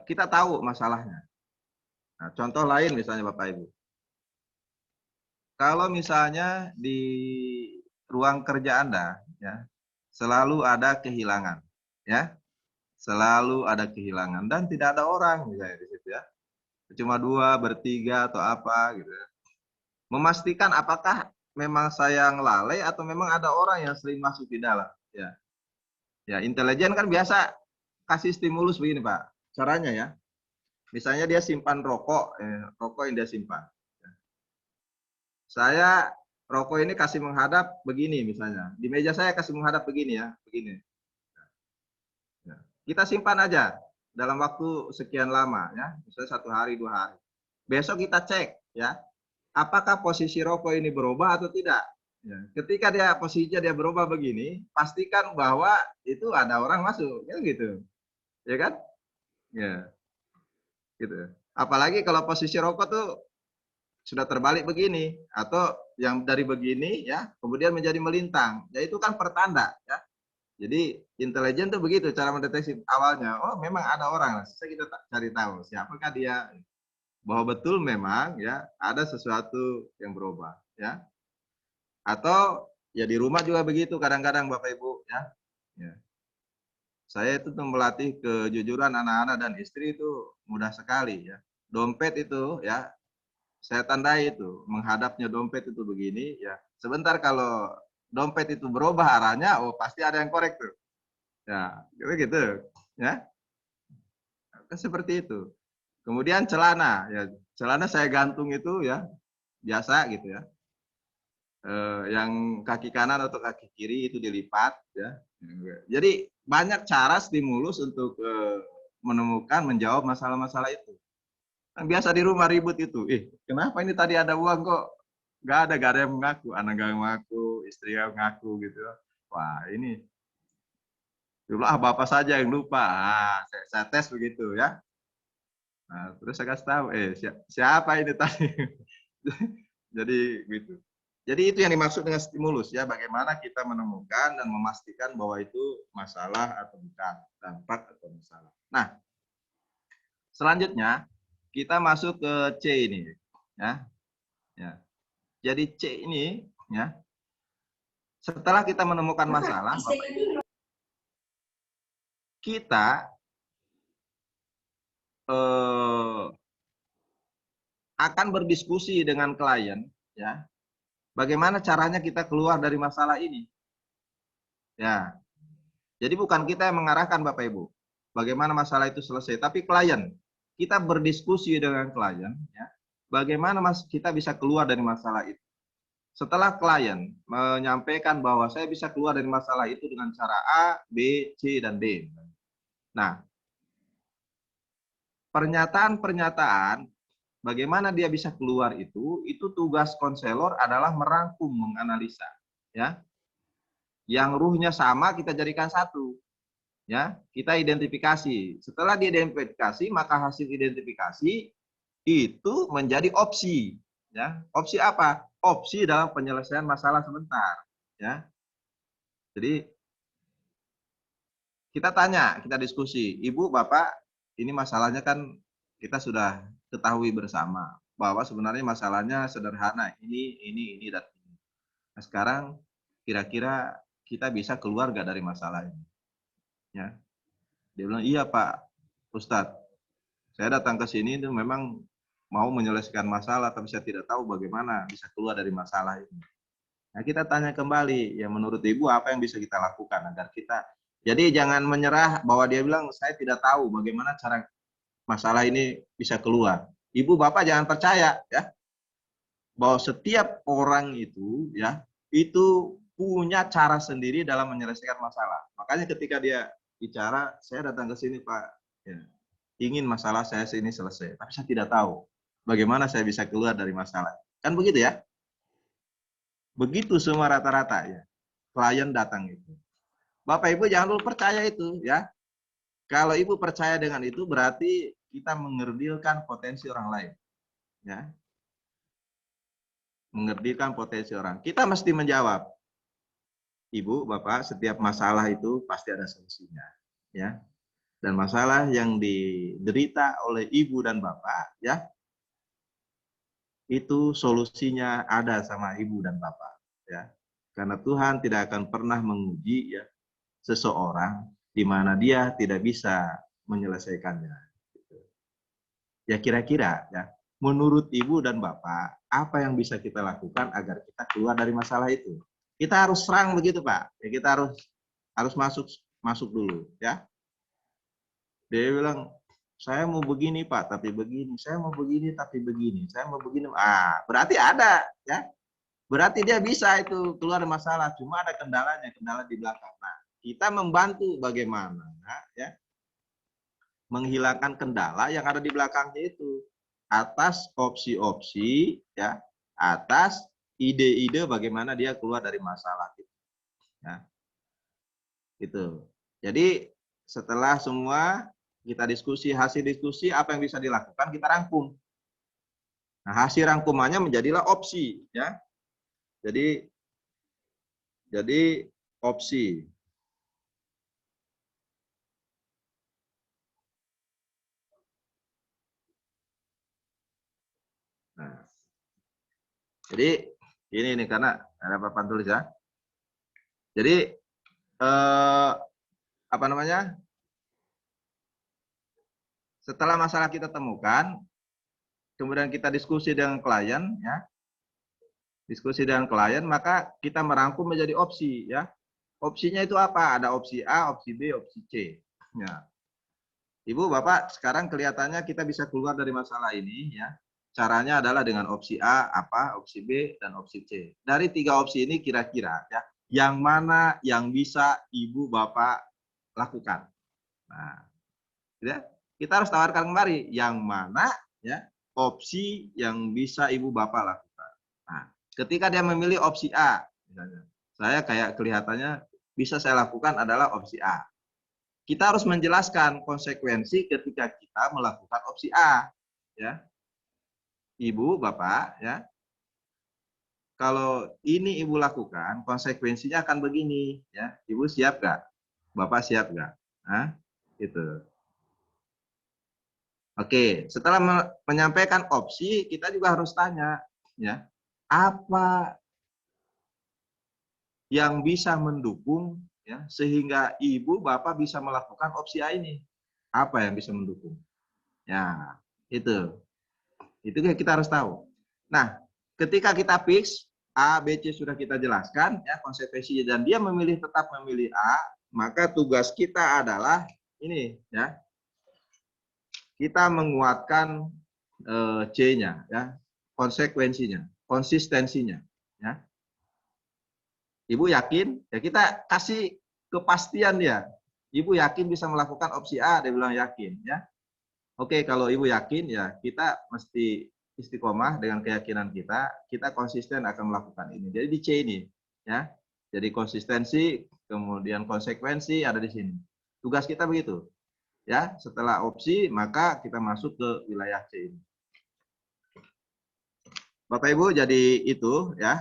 [SPEAKER 5] kita tahu masalahnya. Nah, contoh lain misalnya Bapak Ibu, kalau misalnya di ruang kerja Anda, ya, selalu ada kehilangan, ya, selalu ada kehilangan dan tidak ada orang misalnya di situ, ya, cuma 2, bertiga atau apa gitu, ya. Memastikan apakah memang saya yang lalai atau memang ada orang yang sering masuk di dalam, ya. Ya, intelijen kan biasa kasih stimulus begini Pak, caranya ya. Misalnya dia simpan rokok, rokok yang dia simpan. Saya rokok ini kasih menghadap begini misalnya. Di meja saya kasih menghadap begini ya, begini. Nah, kita simpan aja dalam waktu sekian lama ya, misalnya 1 hari, 2 hari. Besok kita cek ya, apakah posisi rokok ini berubah atau tidak. Ya, ketika dia posisinya dia berubah begini, pastikan bahwa itu ada orang masuk, ya gitu, ya kan? Ya, gitu. Apalagi kalau posisi rokok tuh sudah terbalik begini atau yang dari begini ya kemudian menjadi melintang, ya itu kan pertanda ya. Jadi intelijen tuh begitu cara mendeteksi awalnya. Oh memang ada orang, saya kita cari tahu siapakah dia, bahwa betul memang ya ada sesuatu yang berubah ya. Atau ya di rumah juga begitu kadang-kadang Bapak Ibu ya. Ya. Saya itu melatih kejujuran anak-anak dan istri itu mudah sekali ya. Dompet itu ya saya tandai itu, menghadapnya dompet itu begini ya. Sebentar kalau dompet itu berubah arahnya, oh pasti ada yang korek tuh. Ya, gitu ya. Kan seperti itu. Kemudian celana ya, celana saya gantung itu ya biasa gitu ya. Yang kaki kanan atau kaki kiri itu dilipat ya. Jadi banyak cara stimulus untuk menemukan menjawab masalah-masalah itu. Yang biasa di rumah ribut itu, kenapa ini tadi ada uang kok gak ada yang mengaku, anak gak mengaku, istri gak mengaku gitu. Wah ini dulu bapak saja yang lupa. Saya tes begitu ya. Nah, terus saya kasih tahu, siapa ini tadi? Jadi gitu. Jadi itu yang dimaksud dengan stimulus ya, bagaimana kita menemukan dan memastikan bahwa itu masalah atau bukan, dampak atau masalah. Nah, selanjutnya kita masuk ke C ini ya. Ya. Jadi C ini ya. Setelah kita menemukan masalah, kita akan berdiskusi dengan klien ya. Bagaimana caranya kita keluar dari masalah ini? Ya. Jadi bukan kita yang mengarahkan Bapak Ibu. Bagaimana masalah itu selesai, tapi klien. Kita berdiskusi dengan klien ya. Bagaimana kita bisa keluar dari masalah itu? Setelah klien menyampaikan bahwa saya bisa keluar dari masalah itu dengan cara A, B, C dan D. Nah, pernyataan-pernyataan bagaimana dia bisa keluar itu tugas konselor adalah merangkum, menganalisa, ya. Yang ruhnya sama kita jadikan satu, ya. Kita identifikasi. Setelah diidentifikasi, maka hasil identifikasi itu menjadi opsi, ya. Opsi apa? Opsi dalam penyelesaian masalah sebentar, ya. Jadi kita tanya, kita diskusi, Ibu, Bapak, ini masalahnya kan kita sudah ketahui bersama bahwa sebenarnya masalahnya sederhana, ini dan ini. Nah, sekarang kira-kira kita bisa keluar gak dari masalah ini? Ya. Dia bilang, iya Pak Ustadz, saya datang ke sini itu memang mau menyelesaikan masalah, tapi saya tidak tahu bagaimana bisa keluar dari masalah ini. Nah, kita tanya kembali, ya menurut Ibu apa yang bisa kita lakukan agar kita, jadi jangan menyerah bahwa dia bilang, saya tidak tahu bagaimana cara masalah ini bisa keluar. Ibu Bapak jangan percaya ya bahwa setiap orang itu ya itu punya cara sendiri dalam menyelesaikan masalah. Makanya ketika dia bicara, saya datang ke sini Pak, ya, ingin masalah saya ini selesai, tapi saya tidak tahu bagaimana saya bisa keluar dari masalah. Kan begitu ya? Begitu semua rata-rata ya. klien datang itu. Bapak Ibu jangan dulu percaya itu ya. Kalau Ibu percaya dengan itu berarti kita mengerdilkan potensi orang lain. Ya. Mengerdilkan potensi orang. Kita mesti menjawab. Ibu, Bapak, setiap masalah itu pasti ada solusinya. Ya. Dan masalah yang diderita oleh Ibu dan Bapak, ya, itu solusinya ada sama Ibu dan Bapak. Ya. Karena Tuhan tidak akan pernah menguji ya, seseorang di mana dia tidak bisa menyelesaikannya. Ya kira-kira ya, menurut Ibu dan Bapak, apa yang bisa kita lakukan agar kita keluar dari masalah itu? Kita harus serang begitu, Pak. Ya, kita harus masuk dulu, ya. Dia bilang, saya mau begini, Pak, tapi begini. Saya mau begini, tapi begini. Saya mau begini. Ah, berarti ada, ya. Berarti dia bisa itu keluar dari masalah. Cuma ada kendalanya, kendala di belakang. Nah, kita membantu bagaimana, ya, menghilangkan kendala yang ada di belakangnya itu atas opsi-opsi, ya, atas ide-ide bagaimana dia keluar dari masalah itu. Ya. Gitu. Jadi setelah semua kita diskusi, hasil diskusi apa yang bisa dilakukan kita rangkum. Nah, hasil rangkumannya menjadilah opsi, ya. Jadi opsi. Nah, jadi ini nih karena ada papan tulis ya. Jadi apa namanya? Setelah masalah kita temukan, kemudian kita diskusi dengan klien, ya. Diskusi dengan klien, maka kita merangkum menjadi opsi, ya. Opsinya itu apa? Ada opsi A, opsi B, opsi C. Ya. Ibu, Bapak, sekarang kelihatannya kita bisa keluar dari masalah ini, ya. Caranya adalah dengan opsi A, apa, opsi B, dan opsi C. Dari 3 opsi ini kira-kira, ya, yang mana yang bisa Ibu, Bapak lakukan. Nah, ya, kita harus tawarkan kembali yang mana, ya, opsi yang bisa Ibu, Bapak lakukan. Nah, ketika dia memilih opsi A, misalnya, saya kayak kelihatannya bisa saya lakukan adalah opsi A. Kita harus menjelaskan konsekuensi ketika kita melakukan opsi A, ya. Ibu, Bapak, ya. Kalau ini Ibu lakukan, konsekuensinya akan begini, ya. Ibu siap nggak? Bapak siap nggak? Nah, itu. Oke, setelah menyampaikan opsi, kita juga harus tanya, ya, apa yang bisa mendukung, ya, sehingga Ibu, Bapak bisa melakukan opsi A ini. Apa yang bisa mendukung? Ya, itu. Itu kita harus tahu. Nah, ketika kita fix A, B, C sudah kita jelaskan, ya, konsekuensinya, dan dia tetap memilih A, maka tugas kita adalah ini, ya, kita menguatkan C-nya, ya, konsekuensinya, konsistensinya, ya. Ibu yakin? Ya kita kasih kepastian dia. Ibu yakin bisa melakukan opsi A, dia bilang yakin, ya. Oke, kalau Ibu yakin, ya kita mesti istiqomah dengan keyakinan kita konsisten akan melakukan ini. Jadi di C ini, ya. Jadi konsistensi, kemudian konsekuensi ada di sini. Tugas kita begitu. Ya, setelah opsi maka kita masuk ke wilayah C ini. Bapak Ibu, jadi itu ya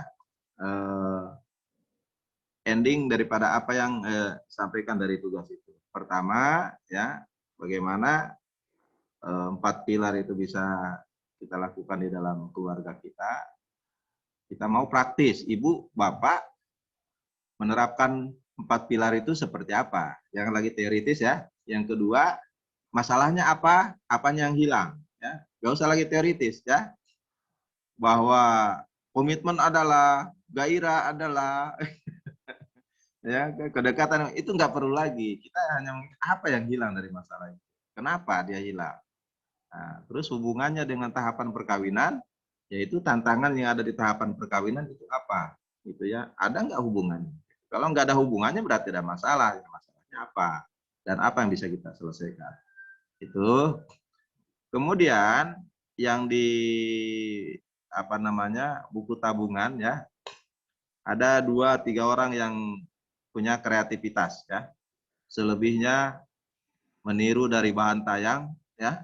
[SPEAKER 5] ending daripada apa yang disampaikan dari tugas itu. Pertama, ya, bagaimana 4 pilar itu bisa kita lakukan di dalam keluarga kita. Kita mau praktis, Ibu, Bapak menerapkan 4 pilar itu seperti apa? Yang lagi teoritis ya. Yang kedua, masalahnya apa? Apanya yang hilang? Ya, nggak usah lagi teoritis ya. Bahwa komitmen adalah, gairah adalah, ya, kedekatan itu nggak perlu lagi. Kita hanya apa yang hilang dari masalah itu? Kenapa dia hilang? Nah, terus hubungannya dengan tahapan perkawinan, yaitu tantangan yang ada di tahapan perkawinan itu apa? Gitu ya. Ada nggak hubungannya? Kalau nggak ada hubungannya berarti ada masalah. Masalahnya apa? Dan apa yang bisa kita selesaikan? Itu. Kemudian yang di apa namanya buku tabungan ya, ada 2-3 orang yang punya kreativitas ya. Selebihnya meniru dari bahan tayang ya,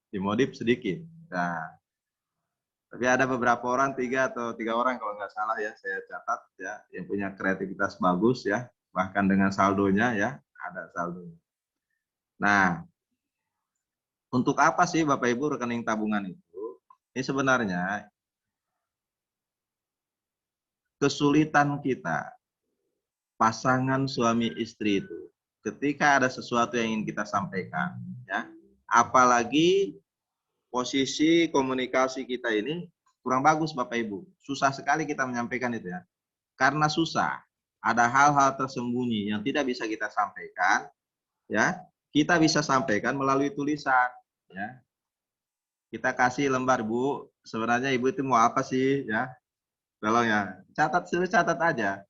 [SPEAKER 5] dimodif sedikit. Nah, tapi ada beberapa orang, 3 atau 3 orang kalau nggak salah ya, saya catat ya, yang punya kreativitas bagus ya, bahkan dengan saldonya ya, ada saldonya. Nah, untuk apa sih Bapak Ibu rekening tabungan itu? Ini sebenarnya kesulitan kita, pasangan suami istri itu, ketika ada sesuatu yang ingin kita sampaikan, ya, apalagi posisi komunikasi kita ini kurang bagus Bapak Ibu. Susah sekali kita menyampaikan itu ya. Karena susah, ada hal-hal tersembunyi yang tidak bisa kita sampaikan, ya. Kita bisa sampaikan melalui tulisan, ya. Kita kasih lembar, Bu. Sebenarnya Ibu itu mau apa sih, ya? Tolong ya, catat aja.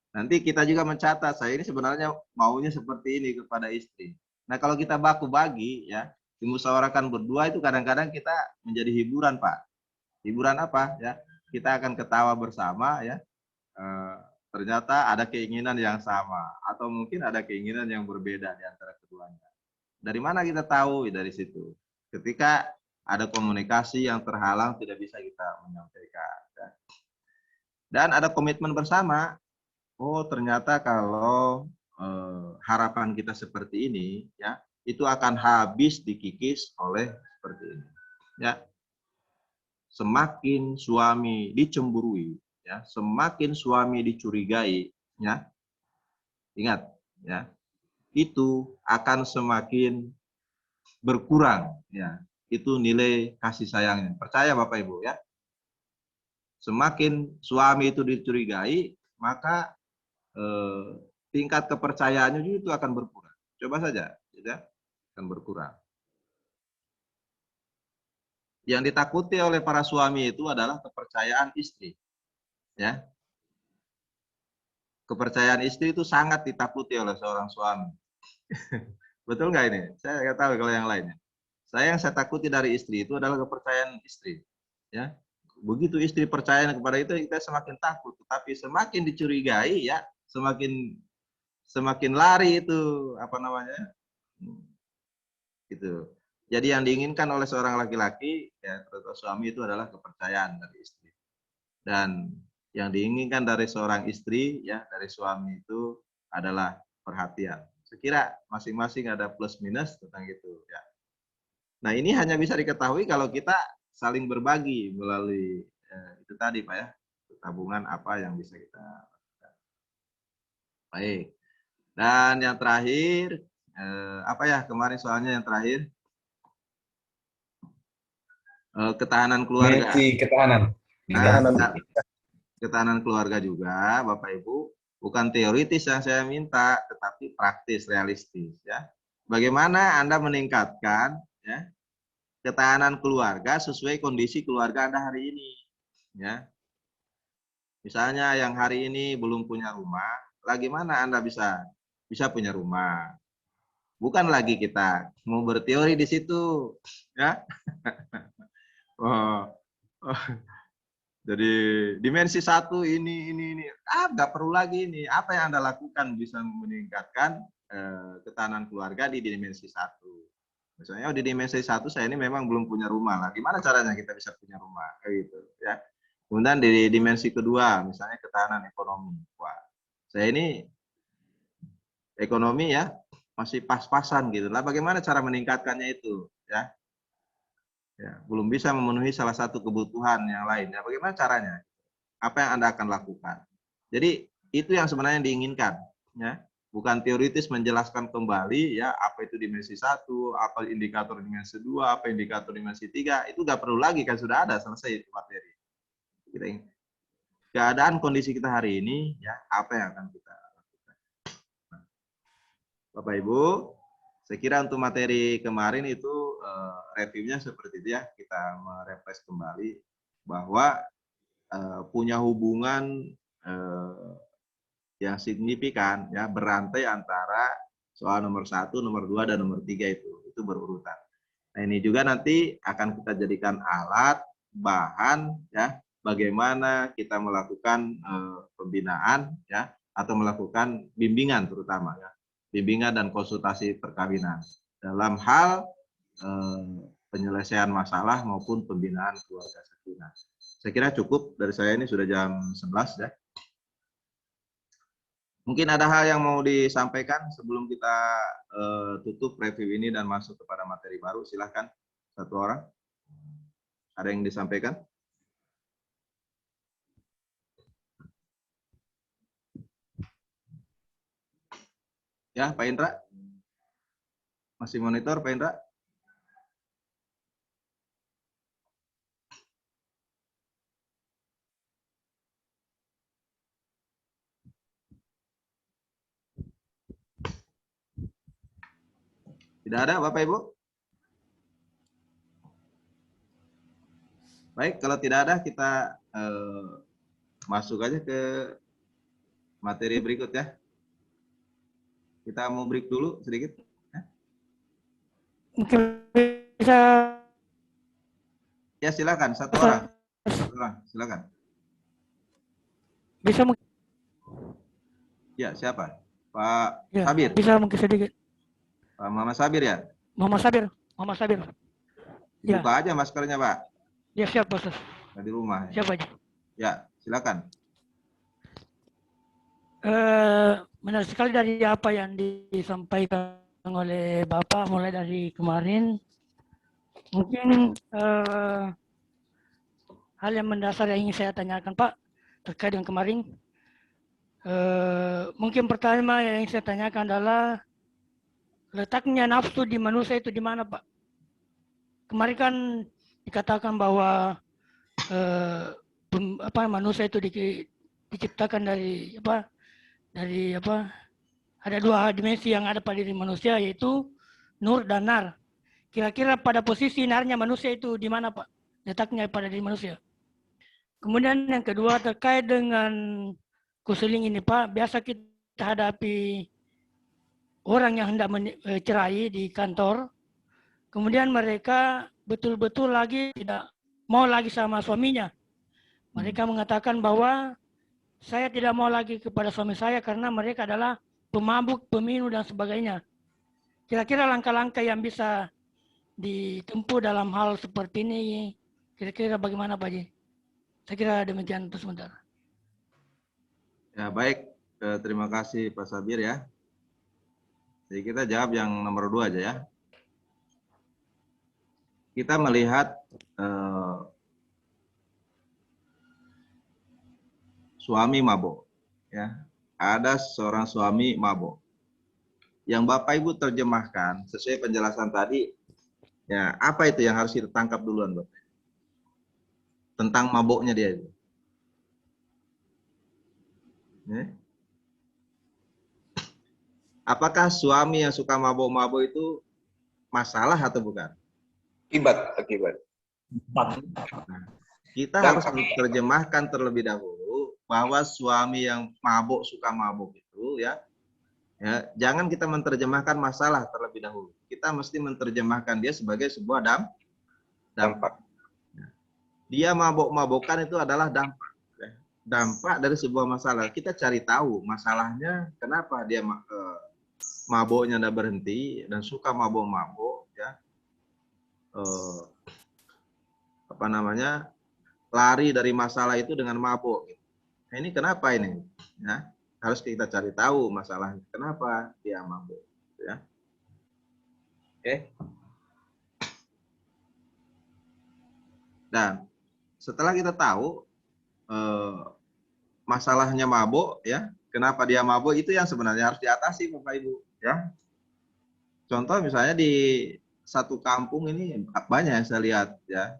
[SPEAKER 5] Nanti kita juga mencatat, saya ini sebenarnya maunya seperti ini kepada istri. Nah, kalau kita baku bagi, ya, dimusyawarahkan berdua itu kadang-kadang kita menjadi hiburan, Pak. Hiburan apa? Ya, kita akan ketawa bersama, ya. Ternyata ada keinginan yang sama, atau mungkin ada keinginan yang berbeda di antara keduanya. Dari mana kita tahu? Dari situ. Ketika ada komunikasi yang terhalang, tidak bisa kita menyampaikan. Ya. Dan ada komitmen bersama. Oh, ternyata kalau harapan kita seperti ini, ya, itu akan habis dikikis oleh seperti ini. Ya, semakin suami dicemburui, ya, semakin suami dicurigai, ya, ingat, ya, itu akan semakin berkurang, ya, itu nilai kasih sayangnya. Percaya Bapak Ibu, ya. Semakin suami itu dicurigai, maka tingkat kepercayaannya itu akan berkurang. Coba saja, ya, akan berkurang. Yang ditakuti oleh para suami itu adalah kepercayaan istri. Ya. Kepercayaan istri itu sangat ditakuti oleh seorang suami. Betul nggak ini? Saya nggak tahu kalau yang lainnya. Yang saya takuti dari istri itu adalah kepercayaan istri. Ya. Begitu istri percaya kepada itu, kita semakin takut. Tapi semakin dicurigai, ya, semakin lari itu, apa namanya, itu. Jadi yang diinginkan oleh seorang laki-laki, ya, terutama suami, itu adalah kepercayaan dari istri. Dan yang diinginkan dari seorang istri, ya, dari suami itu adalah perhatian. Sekira masing-masing ada plus minus tentang itu, ya. Nah, ini hanya bisa diketahui kalau kita saling berbagi melalui itu tadi, Pak, ya, tabungan apa yang bisa kita lakukan. Baik. Dan yang terakhir, apa ya kemarin soalnya yang terakhir? Ketahanan keluarga.
[SPEAKER 8] Ketahanan.
[SPEAKER 5] Nah, ketahanan keluarga juga, Bapak Ibu, bukan teoritis yang saya minta, tetapi praktis, realistis, ya. Bagaimana Anda meningkatkan, ya, ketahanan keluarga sesuai kondisi keluarga Anda hari ini, ya. Misalnya yang hari ini belum punya rumah, lagi mana Anda bisa punya rumah? Bukan lagi kita mau berteori di situ, ya. Jadi dimensi 1 ini. Nggak perlu lagi ini. Apa yang Anda lakukan bisa meningkatkan ketahanan keluarga di dimensi 1. Misalnya di dimensi 1 saya ini memang belum punya rumah lah. Gimana caranya kita bisa punya rumah? Kayak gitu, ya. Kemudian di dimensi kedua, misalnya ketahanan ekonomi. Wah, saya ini ekonomi, ya, masih pas-pasan gitu lah. Bagaimana cara meningkatkannya itu, ya? Ya, belum bisa memenuhi salah satu kebutuhan yang lain. Ya, bagaimana caranya? Apa yang Anda akan lakukan? Jadi itu yang sebenarnya diinginkan, ya. Bukan teoritis menjelaskan kembali, ya, apa itu dimensi 1, apa indikator dimensi 2, apa indikator dimensi 3, itu nggak perlu lagi, kan sudah ada, selesai itu materi. Keadaan kondisi kita hari ini, ya, apa yang akan kita lakukan. Nah, Bapak Ibu, saya kira untuk materi kemarin itu reviewnya seperti itu, ya. Kita merefresh kembali bahwa punya hubungan yang signifikan, ya, berantai antara soal nomor 1, nomor 2, dan nomor 3 itu berurutan. Nah, ini juga nanti akan kita jadikan alat, bahan, ya, bagaimana kita melakukan pembinaan ya, atau melakukan bimbingan terutama ya, bimbingan dan konsultasi perkawinan dalam hal penyelesaian masalah maupun pembinaan keluarga sakinah. Saya kira cukup dari saya, ini sudah jam 11 ya. Mungkin ada hal yang mau disampaikan sebelum kita tutup review ini dan masuk kepada materi baru. Silahkan satu orang. Ada yang disampaikan? Ya, Pak Indra? Masih monitor, Pak Indra? Tidak ada, Bapak Ibu? Baik, kalau tidak ada, kita masuk aja ke materi berikut ya. Kita mau break dulu sedikit.
[SPEAKER 9] Mungkin bisa.
[SPEAKER 5] Ya, silakan, satu orang. Satu orang, silakan.
[SPEAKER 9] Bisa mungkin.
[SPEAKER 5] Ya, siapa? Pak
[SPEAKER 9] Ya,
[SPEAKER 5] Sabir.
[SPEAKER 9] bisa mungkin sedikit.
[SPEAKER 5] Pak Muhammad Sabir ya?
[SPEAKER 9] Muhammad Sabir. Muhammad Sabir. Ya.
[SPEAKER 5] Buka aja maskernya, Pak.
[SPEAKER 9] Ya, siap, Bos.
[SPEAKER 5] Di rumah.
[SPEAKER 9] Siap aja.
[SPEAKER 5] Ya, silakan.
[SPEAKER 9] Menarik sekali dari apa yang disampaikan oleh Bapak mulai dari kemarin. Mungkin hal yang mendasar yang ingin saya tanyakan, Pak, terkait dengan kemarin. Mungkin pertama yang ingin saya tanyakan adalah letaknya nafsu di manusia itu di mana, Pak? Kemarin kan dikatakan bahwa manusia itu diciptakan dari ada dua dimensi yang ada pada diri manusia, yaitu nur dan nar. Kira-kira pada posisi narnya manusia itu di mana, Pak? Letaknya pada diri manusia. Kemudian yang kedua terkait dengan konseling ini, Pak, biasa kita hadapi orang yang hendak cerai di kantor, kemudian mereka betul-betul lagi tidak mau lagi sama suaminya. Mereka mengatakan bahwa saya tidak mau lagi kepada suami saya karena mereka adalah pemabuk, peminum, dan sebagainya. Kira-kira langkah-langkah yang bisa ditempuh dalam hal seperti ini, kira-kira bagaimana, Pak Haji? Saya kira demikian untuk sementara.
[SPEAKER 5] Ya, baik. Terima kasih Pak Sabir ya. Jadi kita jawab yang nomor 2 aja ya. Kita melihat suami mabuk ya. Ada seorang suami mabuk. Yang Bapak Ibu terjemahkan sesuai penjelasan tadi, ya apa itu yang harus kita tangkap duluan, Bapak? Tentang mabuknya dia itu. Ya. Apakah suami yang suka mabuk-mabuk itu masalah atau bukan?
[SPEAKER 3] Akibat.
[SPEAKER 5] Nah, kita harus terjemahkan terlebih dahulu bahwa suami yang mabuk, suka mabuk itu ya, jangan kita menerjemahkan masalah terlebih dahulu. Kita mesti menerjemahkan dia sebagai sebuah dampak. Dia mabuk-mabukan itu adalah dampak. Dampak dari sebuah masalah. Kita cari tahu masalahnya, kenapa dia mabuknya tidak berhenti dan suka mabuk-mabuk ya. Lari dari masalah itu dengan mabuk. Nah, ini kenapa ini? Ya, harus kita cari tahu masalahnya. Kenapa dia mabuk? Ya. Oke. Dan setelah kita tahu masalahnya mabuk, ya, kenapa dia mabuk, itu yang sebenarnya harus diatasi, Bapak Ibu. Ya. Contoh misalnya di satu kampung ini banyak yang saya lihat, ya.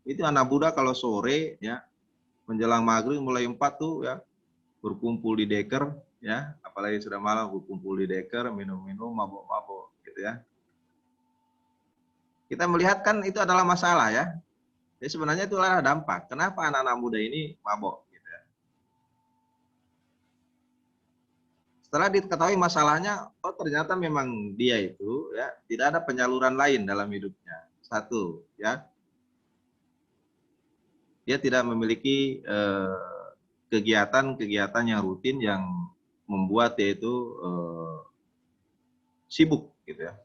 [SPEAKER 5] Itu anak muda kalau sore, ya, menjelang maghrib mulai 4 tuh, ya, berkumpul di deker, ya, apalagi sudah malam berkumpul di deker, minum-minum, mabuk-mabuk, gitu ya. Kita melihat kan itu adalah masalah, ya. Jadi sebenarnya itu adalah dampak. Kenapa anak-anak muda ini mabuk? Gitu ya. Setelah diketahui masalahnya, oh ternyata memang dia itu, ya, tidak ada penyaluran lain dalam hidupnya. Satu, ya. dia tidak memiliki kegiatan-kegiatan yang rutin yang membuat dia itu sibuk gitu ya.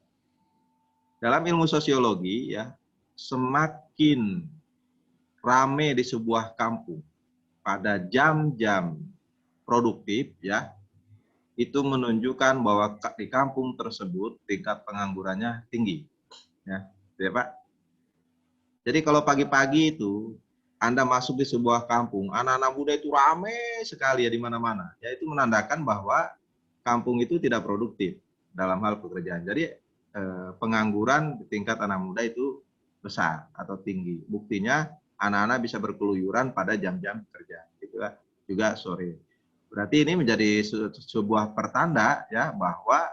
[SPEAKER 5] Dalam ilmu sosiologi ya, semakin rame di sebuah kampung pada jam-jam produktif ya, itu menunjukkan bahwa di kampung tersebut tingkat penganggurannya tinggi ya, Pak. Jadi kalau pagi-pagi itu Anda masuk di sebuah kampung, anak-anak muda itu rame sekali ya di mana-mana. Ya itu menandakan bahwa kampung itu tidak produktif dalam hal pekerjaan. Jadi pengangguran di tingkat anak muda itu besar atau tinggi. Buktinya anak-anak bisa berkeluyuran pada jam-jam kerja, gitu ya, juga sore. Berarti ini menjadi sebuah pertanda ya bahwa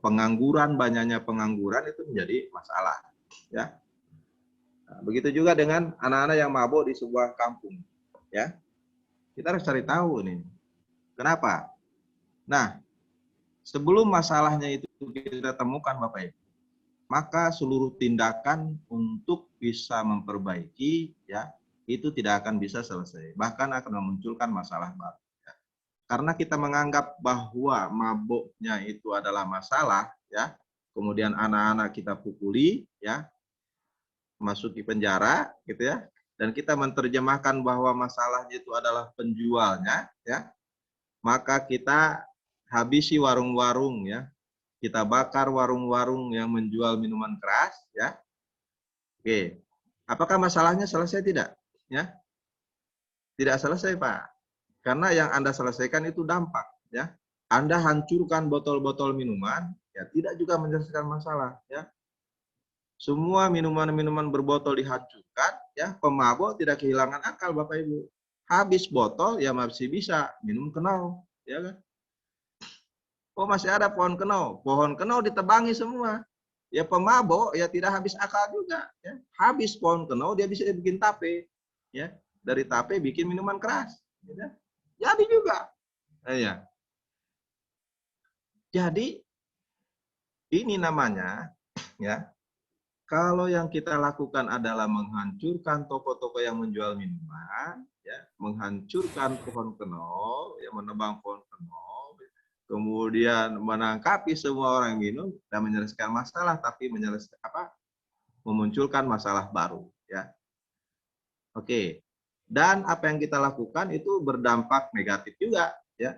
[SPEAKER 5] pengangguran, banyaknya pengangguran itu menjadi masalah ya. Nah, begitu juga dengan anak-anak yang mabuk di sebuah kampung ya. Kita harus cari tahu nih kenapa. Nah, sebelum masalahnya itu kita temukan Bapak Ibu, maka seluruh tindakan untuk bisa memperbaiki ya itu tidak akan bisa selesai, bahkan akan memunculkan masalah baru ya. Karena kita menganggap bahwa mabuknya itu adalah masalah ya, kemudian anak-anak kita pukuli ya, masuk di penjara gitu ya, dan kita menerjemahkan bahwa masalahnya itu adalah penjualnya ya, maka kita habisi warung-warung ya, kita bakar warung-warung yang menjual minuman keras ya. Oke, apakah masalahnya selesai tidak ya? Tidak selesai Pak, karena yang Anda selesaikan itu dampak ya. Anda hancurkan botol-botol minuman ya, tidak juga menyelesaikan masalah ya. Semua minuman-minuman berbotol dihancurkan, ya pemabuk tidak kehilangan akal Bapak Ibu. Habis botol ya masih bisa minum kenau, ya kan? Oh masih ada pohon kenau ditebangi semua. Ya pemabuk ya tidak habis akal juga. Ya. Habis pohon kenau dia bisa bikin tape, ya dari tape bikin minuman keras, ya. Jadi juga, ya. Jadi ini namanya, ya. Kalau yang kita lakukan adalah menghancurkan toko-toko yang menjual minuman, ya, menghancurkan pohon kenau, ya, menebang pohon kenau, kemudian menangkapi semua orang minum dan menyelesaikan masalah, tapi memunculkan masalah baru, ya. Oke. Dan apa yang kita lakukan itu berdampak negatif juga, ya.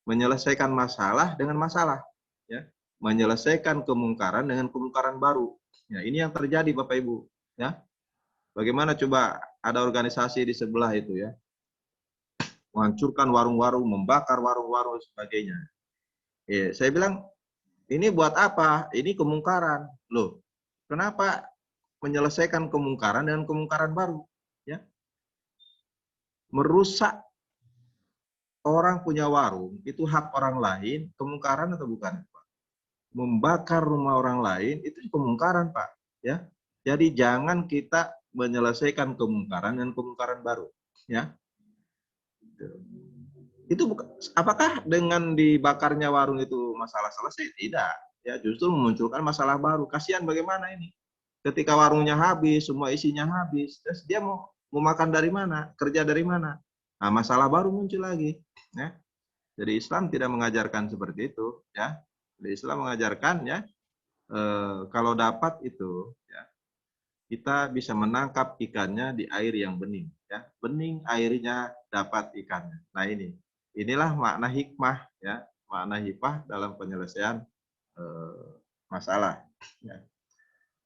[SPEAKER 5] Menyelesaikan masalah dengan masalah, ya. Menyelesaikan kemungkaran dengan kemungkaran baru. Ya, ini yang terjadi Bapak Ibu, ya. Bagaimana coba ada organisasi di sebelah itu ya. Menghancurkan warung-warung, membakar warung-warung dan sebagainya. Ya, saya bilang ini buat apa? Ini kemungkaran. Loh, kenapa menyelesaikan kemungkaran dengan kemungkaran baru, ya? Merusak orang punya warung itu hak orang lain, kemungkaran atau bukan? Membakar rumah orang lain itu kemungkaran Pak, ya. Jadi jangan kita menyelesaikan kemungkaran dan kemungkaran baru, ya. Itu apakah dengan dibakarnya warung itu masalah selesai? Tidak, ya justru memunculkan masalah baru. Kasihan bagaimana ini? Ketika warungnya habis, semua isinya habis, terus dia mau makan dari mana? Kerja dari mana? Nah, masalah baru muncul lagi, ya. Jadi Islam tidak mengajarkan seperti itu, ya. Jadi Islam mengajarkan ya kalau dapat itu ya kita bisa menangkap ikannya di air yang bening ya, bening airnya dapat ikannya. Nah inilah makna hikmah ya, makna hikmah dalam penyelesaian masalah ya.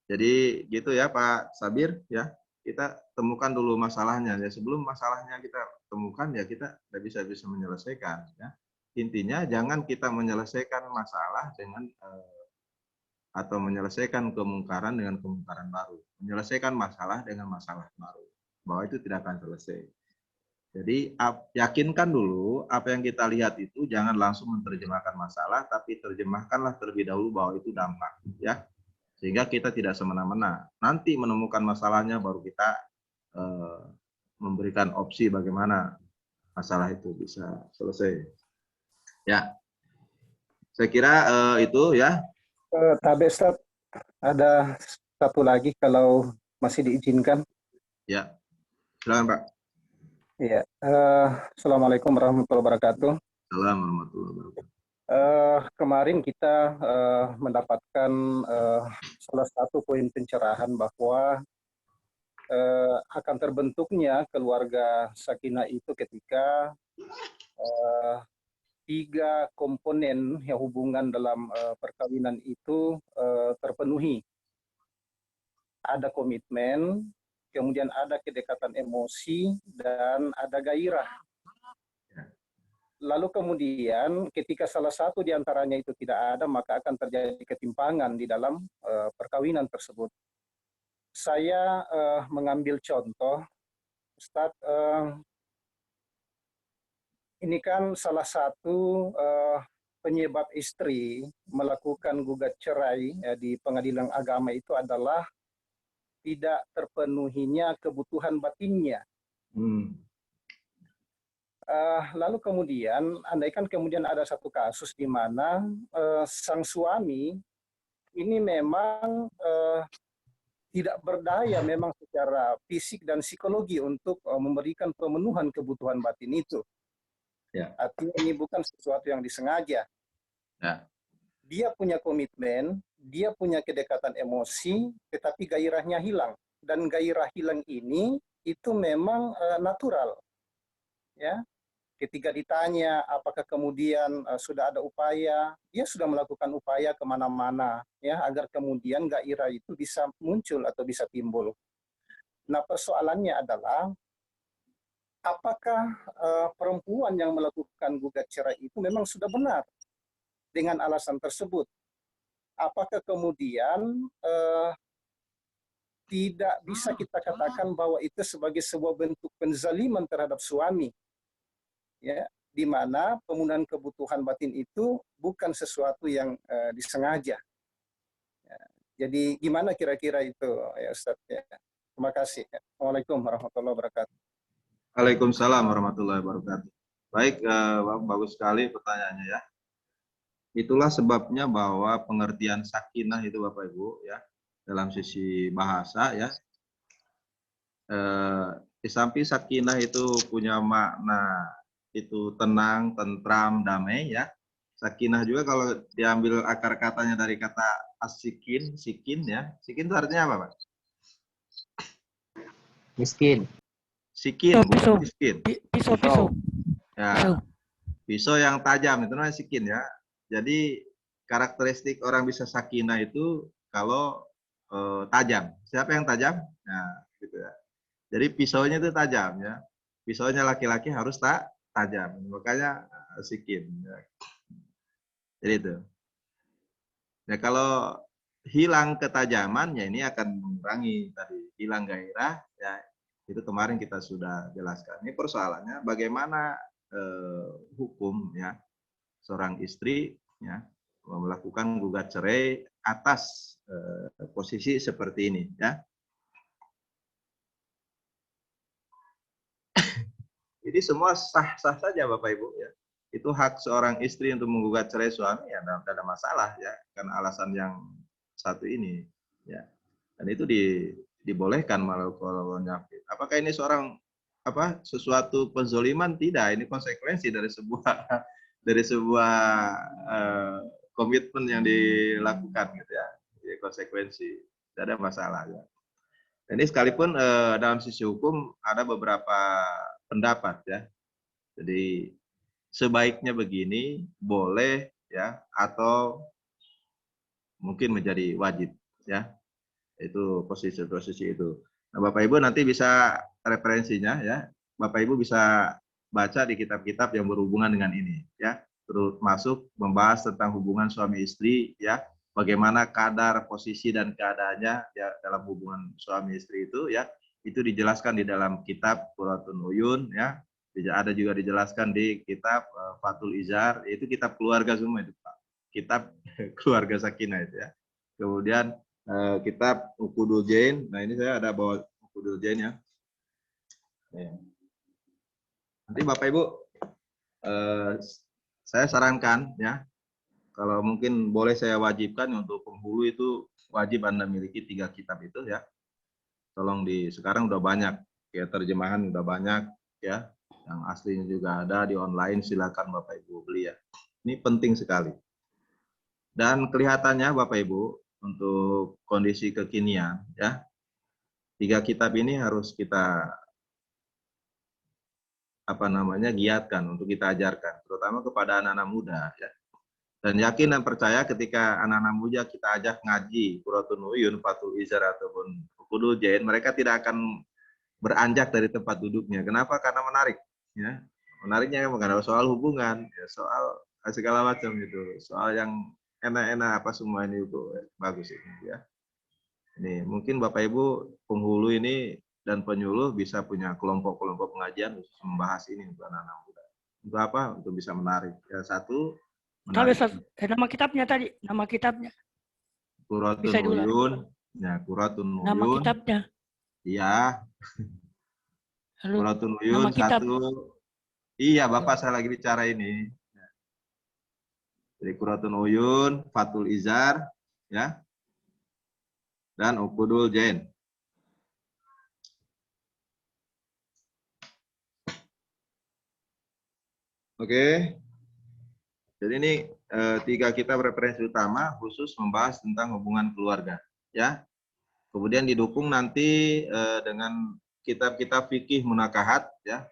[SPEAKER 5] Jadi gitu ya Pak Sabir ya, kita temukan dulu masalahnya ya, sebelum masalahnya kita temukan ya kita tidak bisa menyelesaikan ya. Intinya jangan kita menyelesaikan masalah dengan atau menyelesaikan kemungkaran dengan kemungkaran baru. Menyelesaikan masalah dengan masalah baru. Bahwa itu tidak akan selesai. Jadi yakinkan dulu apa yang kita lihat itu jangan langsung menerjemahkan masalah, tapi terjemahkanlah terlebih dahulu bahwa itu dampak, ya. Sehingga kita tidak semena-mena. Nanti menemukan masalahnya baru kita memberikan opsi bagaimana masalah itu bisa selesai. Ya, saya kira itu ya.
[SPEAKER 6] Tabe Ustaz, ada satu lagi kalau masih diizinkan.
[SPEAKER 5] Ya, silakan Pak.
[SPEAKER 6] Iya. Assalamualaikum warahmatullahi wabarakatuh.
[SPEAKER 5] Salam warahmatullahi wabarakatuh.
[SPEAKER 6] Kemarin kita mendapatkan salah satu poin pencerahan bahwa akan terbentuknya keluarga sakinah itu ketika 3 komponen yang hubungan dalam perkawinan itu terpenuhi. Ada komitmen, kemudian ada kedekatan emosi, dan ada gairah. Lalu kemudian ketika salah satu di antaranya itu tidak ada, maka akan terjadi ketimpangan di dalam perkawinan tersebut. Saya mengambil contoh, Ustadz, ini kan salah satu penyebab istri melakukan gugat cerai di pengadilan agama itu adalah tidak terpenuhinya kebutuhan batinnya. Lalu kemudian, andaikan kemudian ada satu kasus di mana sang suami ini memang tidak berdaya memang secara fisik dan psikologi untuk memberikan pemenuhan kebutuhan batin itu.
[SPEAKER 5] Ya.
[SPEAKER 6] Artinya ini bukan sesuatu yang disengaja.
[SPEAKER 5] Ya.
[SPEAKER 6] Dia punya komitmen, dia punya kedekatan emosi, tetapi gairahnya hilang. Dan gairah hilang ini itu memang natural. Ya, ketika ditanya apakah kemudian sudah ada upaya, dia sudah melakukan upaya kemana-mana, ya, agar kemudian gairah itu bisa muncul atau bisa timbul. Nah, persoalannya adalah apakah perempuan yang melakukan gugat cerai itu memang sudah benar dengan alasan tersebut? Apakah kemudian tidak bisa kita katakan bahwa itu sebagai sebuah bentuk penzaliman terhadap suami, ya, di mana pemenuhan kebutuhan batin itu bukan sesuatu yang disengaja. Ya, jadi gimana kira-kira itu, ya Ustaz? Ya. Terima kasih. Assalamualaikum warahmatullahi wabarakatuh.
[SPEAKER 5] Waalaikumsalam warahmatullahi wabarakatuh. Baik, bagus sekali pertanyaannya ya. Itulah sebabnya bahwa pengertian sakinah itu Bapak Ibu ya, dalam sisi bahasa ya. Di samping sakinah itu punya makna itu tenang, tentram, damai ya. Sakinah juga kalau diambil akar katanya dari kata asikin, sikin ya. Sikin itu artinya apa, Pak?
[SPEAKER 10] Miskin.
[SPEAKER 5] Sikin,
[SPEAKER 9] Pisau.
[SPEAKER 5] bukan miskin.
[SPEAKER 9] Pisau.
[SPEAKER 5] Ya. Pisau yang tajam itu namanya sikin ya. Jadi karakteristik orang bisa sakinah itu kalau tajam. Siapa yang tajam? Nah, gitu ya. Jadi pisaunya itu tajam ya. Pisaunya laki-laki harus tajam. Makanya sikin. Ya. Jadi itu. Ya kalau hilang ketajamannya ini akan mengurangi tadi hilang gairah ya. Itu kemarin kita sudah jelaskan. Ini persoalannya bagaimana hukum ya seorang istri ya melakukan gugat cerai atas posisi seperti ini ya. Jadi semua sah-sah saja Bapak Ibu ya. Itu hak seorang istri untuk menggugat cerai suami ya tidak ada masalah ya karena alasan yang satu ini ya. Dan itu dibolehkan melakukannya. Apakah ini seorang sesuatu penzoliman? Tidak, ini konsekuensi dari sebuah komitmen yang dilakukan gitu ya. Jadi konsekuensi, tidak ada masalah ya. Ini sekalipun dalam sisi hukum ada beberapa pendapat ya. Jadi sebaiknya begini, boleh ya atau mungkin menjadi wajib ya. Itu posisi-posisi itu. Nah, Bapak Ibu nanti bisa referensinya ya. Bapak Ibu bisa baca di kitab-kitab yang berhubungan dengan ini ya. Termasuk membahas tentang hubungan suami istri ya. Bagaimana kadar posisi dan keadaannya ya dalam hubungan suami istri itu ya. Itu dijelaskan di dalam kitab Qurratun Uyun ya. Ada juga dijelaskan di kitab Fathul Izar, itu kitab keluarga semua itu Pak. Kitab keluarga sakinah itu ya. Kemudian kitab Uqudul Jain. Nah ini saya ada bawa Uqudul Jain ya. Nanti Bapak Ibu saya sarankan ya, kalau mungkin boleh saya wajibkan untuk penghulu itu wajib Anda miliki 3 kitab itu ya. tolong sekarang udah banyak ya, terjemahan udah banyak ya, yang aslinya juga ada di online, silakan Bapak Ibu beli ya. Ini penting sekali. Dan kelihatannya Bapak Ibu untuk kondisi kekinian ya, 3 kitab ini harus kita giatkan untuk kita ajarkan, terutama kepada anak-anak muda ya. Dan yakin dan percaya ketika anak-anak muda kita ajak ngaji Quratun Uyun, Fathul Izar ataupun Uqudul Jain, mereka tidak akan beranjak dari tempat duduknya. Kenapa? Karena menarik ya. Menariknya bukan soal hubungan, ya, soal segala macam gitu. Soal yang enak-enak apa semua ini itu bagus ini ya. Ini mungkin Bapak Ibu penghulu ini dan penyuluh bisa punya kelompok-kelompok pengajian khusus membahas ini untuk anak-anak muda. Untuk apa? Untuk bisa menarik. Ya, satu,
[SPEAKER 9] Kalau nama kitabnya tadi, nama kitabnya.
[SPEAKER 5] Quratun
[SPEAKER 9] Bisa diulang.
[SPEAKER 5] Uyun. Ya, Quratun Uyun.
[SPEAKER 9] Nama kitabnya.
[SPEAKER 5] Iya.
[SPEAKER 9] Lalu,
[SPEAKER 5] Quratun Uyun
[SPEAKER 9] nama kitab.
[SPEAKER 5] satu. Iya, Bapak saya lagi bicara ini. Jadi Quratun Uyun, Fathul Izar, ya. Dan Uqudul Jain. Oke. Jadi ini 3 kitab referensi utama khusus membahas tentang hubungan keluarga, ya. Kemudian didukung nanti dengan kitab-kitab fikih munakahat, ya.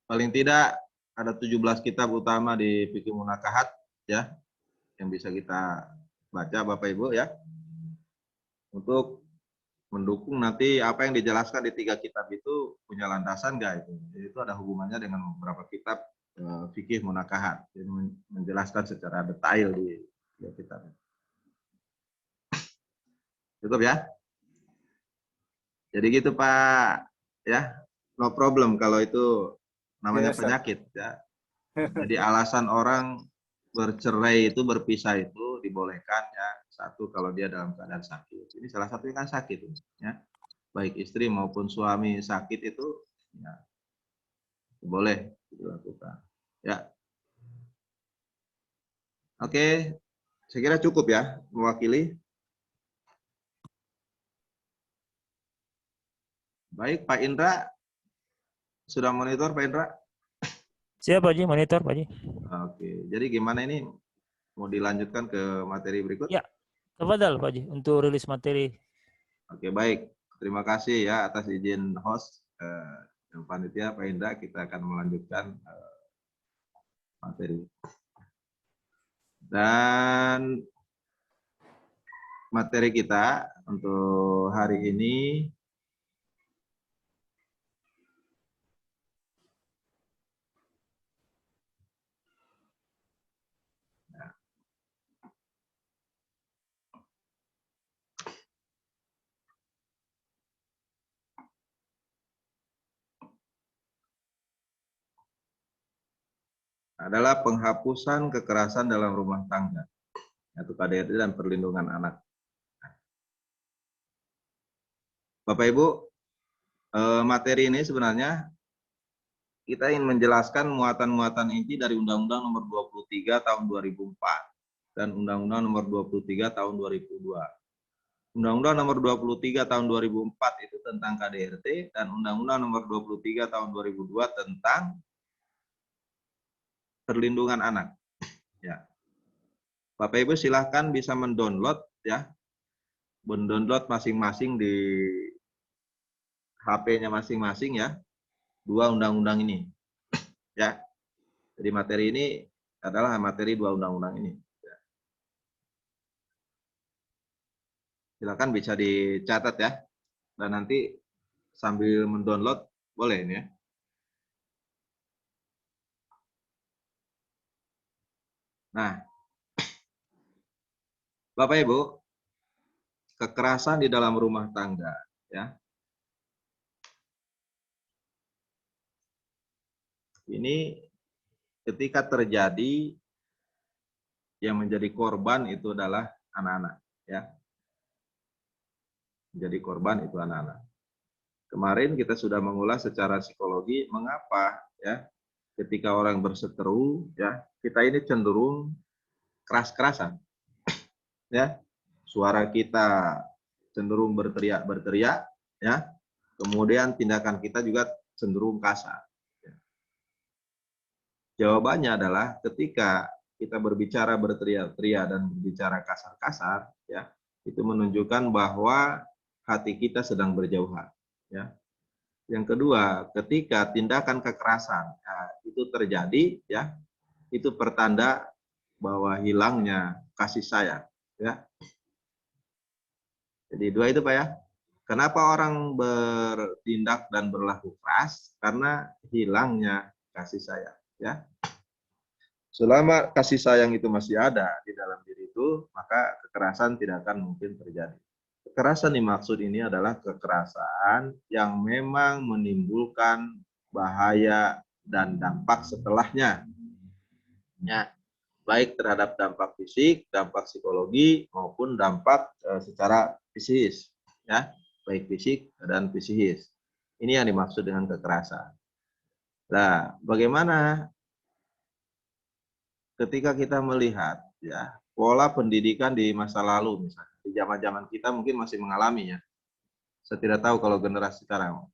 [SPEAKER 5] Paling tidak ada 17 kitab utama di fikih munakahat, ya, yang bisa kita baca Bapak Ibu, ya, untuk mendukung nanti apa yang dijelaskan di 3 kitab itu punya landasan nggak itu. Jadi itu ada hubungannya dengan beberapa kitab fikih munakahat, jadi menjelaskan secara detail di 3 kitab. Cukup ya? Jadi gitu Pak, ya, no problem kalau itu namanya penyakit, ya. Jadi alasan orang bercerai itu, berpisah itu dibolehkan ya. Satu, kalau dia dalam keadaan sakit. Ini salah satunya kan sakit, ya. Baik istri maupun suami sakit itu, ya, boleh dilakukan. Ya. Oke, saya kira cukup ya mewakili. Baik, Pak Indra, sudah monitor Pak Indra?
[SPEAKER 1] Siap Pak Haji, monitor Pak Haji.
[SPEAKER 5] Oke, jadi gimana ini? Mau dilanjutkan ke materi berikut?
[SPEAKER 1] Ya, tafadhal Pak Haji untuk rilis materi.
[SPEAKER 5] Oke, baik. Terima kasih ya atas izin host dan panitia Pak Indra. Kita akan melanjutkan materi. Dan materi kita untuk hari ini adalah penghapusan kekerasan dalam rumah tangga, yaitu KDRT dan perlindungan anak. Bapak Ibu, materi ini sebenarnya kita ingin menjelaskan muatan-muatan inti dari Undang-Undang Nomor 23 Tahun 2004 dan Undang-Undang Nomor 23 Tahun 2002. Undang-Undang Nomor 23 Tahun 2004 itu tentang KDRT dan Undang-Undang Nomor 23 Tahun 2002 tentang perlindungan anak. Ya. Bapak Ibu silahkan bisa mendownload ya, mendownload masing-masing di HP-nya masing-masing ya, 2 undang-undang ini. Ya. Jadi materi ini adalah materi 2 undang-undang ini. Ya. Silakan bisa dicatat ya, dan nanti sambil mendownload boleh ini ya. Nah, Bapak Ibu, kekerasan di dalam rumah tangga, ya. Ini ketika terjadi yang menjadi korban itu adalah anak-anak, ya. Menjadi korban itu anak-anak. Kemarin kita sudah mengulas secara psikologi mengapa ya ketika orang berseteru ya kita ini cenderung keras-kerasan. Ya, suara kita cenderung berteriak, ya. Kemudian tindakan kita juga cenderung kasar. Ya. Jawabannya adalah ketika kita berbicara berteriak-teriak dan berbicara kasar-kasar, ya, itu menunjukkan bahwa hati kita sedang berjauhan. Ya. Yang kedua, ketika tindakan kekerasan itu terjadi, ya, itu pertanda bahwa hilangnya kasih sayang. Ya. Jadi dua itu Pak ya. Kenapa orang bertindak dan berlaku keras? Karena hilangnya kasih sayang. Ya. Selama kasih sayang itu masih ada di dalam diri itu, maka kekerasan tidak akan mungkin terjadi. Kekerasan dimaksud ini adalah kekerasan yang memang menimbulkan bahaya dan dampak setelahnya. Ya, baik terhadap dampak fisik, dampak psikologi, maupun dampak secara psikis. Ya, baik fisik dan psikis. Ini yang dimaksud dengan kekerasan. Nah, bagaimana ketika kita melihat ya pola pendidikan di masa lalu, misalnya di zaman-zaman kita mungkin masih mengalami ya. Saya tidak tahu kalau generasi sekarang.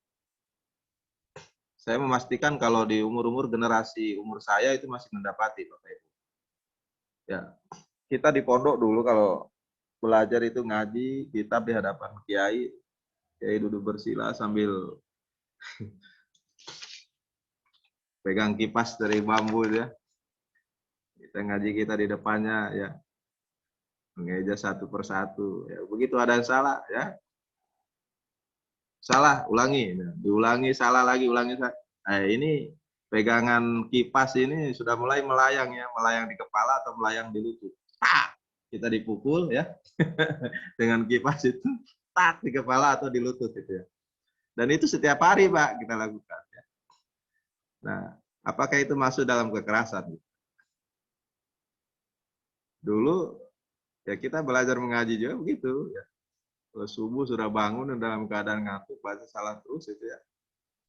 [SPEAKER 5] Saya memastikan kalau di umur-umur generasi umur saya itu masih mendapati Bapak Ibu. Ya, kita di pondok dulu kalau belajar itu ngaji kitab di hadapan kiai duduk bersila sambil pegang kipas dari bambu ya. Kita ngaji kita di depannya ya. Mengeja satu persatu. Ya, begitu ada yang salah ya. Salah, ulangi. Diulangi, salah lagi, ulangi. Nah, ini pegangan kipas ini sudah mulai melayang ya. Melayang di kepala atau melayang di lutut. Tak! Kita dipukul ya. Dengan kipas itu. Tak! Di kepala atau di lutut gitu ya. Dan itu setiap hari Pak kita lakukan. Ya. Nah, apakah itu masuk dalam kekerasan? Dulu ya kita belajar mengaji juga begitu ya. Kalau subuh sudah bangun dan dalam keadaan ngantuk baca salah terus itu ya.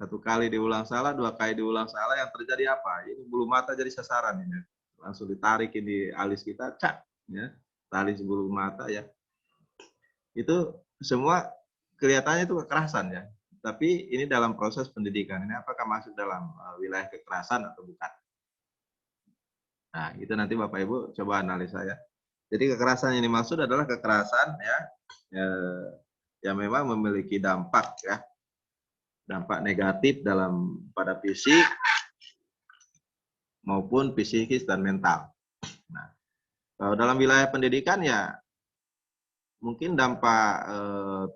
[SPEAKER 5] Satu kali diulang salah, dua kali diulang salah, yang terjadi apa? Ini bulu mata jadi sasaran ini. Langsung ditarikin di alis kita, cak ya. Tali bulu mata ya. Itu semua kelihatannya itu kekerasan ya. Tapi ini dalam proses pendidikan. Ini apakah masuk dalam wilayah kekerasan atau bukan? Nah, itu nanti Bapak Ibu coba analisa ya. Jadi kekerasan yang dimaksud adalah kekerasan ya, yang memang memiliki dampak ya, dampak negatif pada fisik maupun psikis dan mental. Nah, kalau dalam wilayah pendidikan ya mungkin dampak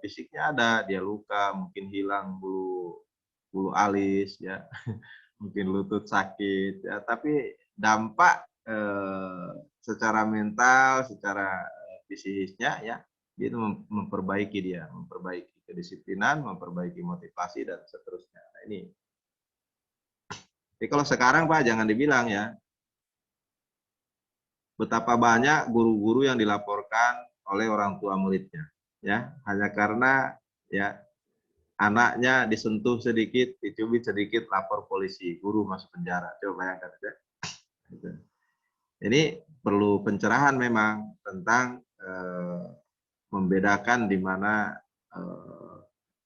[SPEAKER 5] fisiknya ada, dia luka, mungkin hilang bulu alis ya, mungkin lutut sakit ya, tapi dampak secara mental, secara psikisnya ya, dia itu memperbaiki kedisiplinan, memperbaiki motivasi dan seterusnya. Nah, ini. Jadi kalau sekarang Pak jangan dibilang ya, betapa banyak guru-guru yang dilaporkan oleh orang tua muridnya, ya hanya karena ya anaknya disentuh sedikit, dicubit sedikit, lapor polisi, guru masuk penjara. Coba bayangkan ya. Ini perlu pencerahan memang tentang membedakan di mana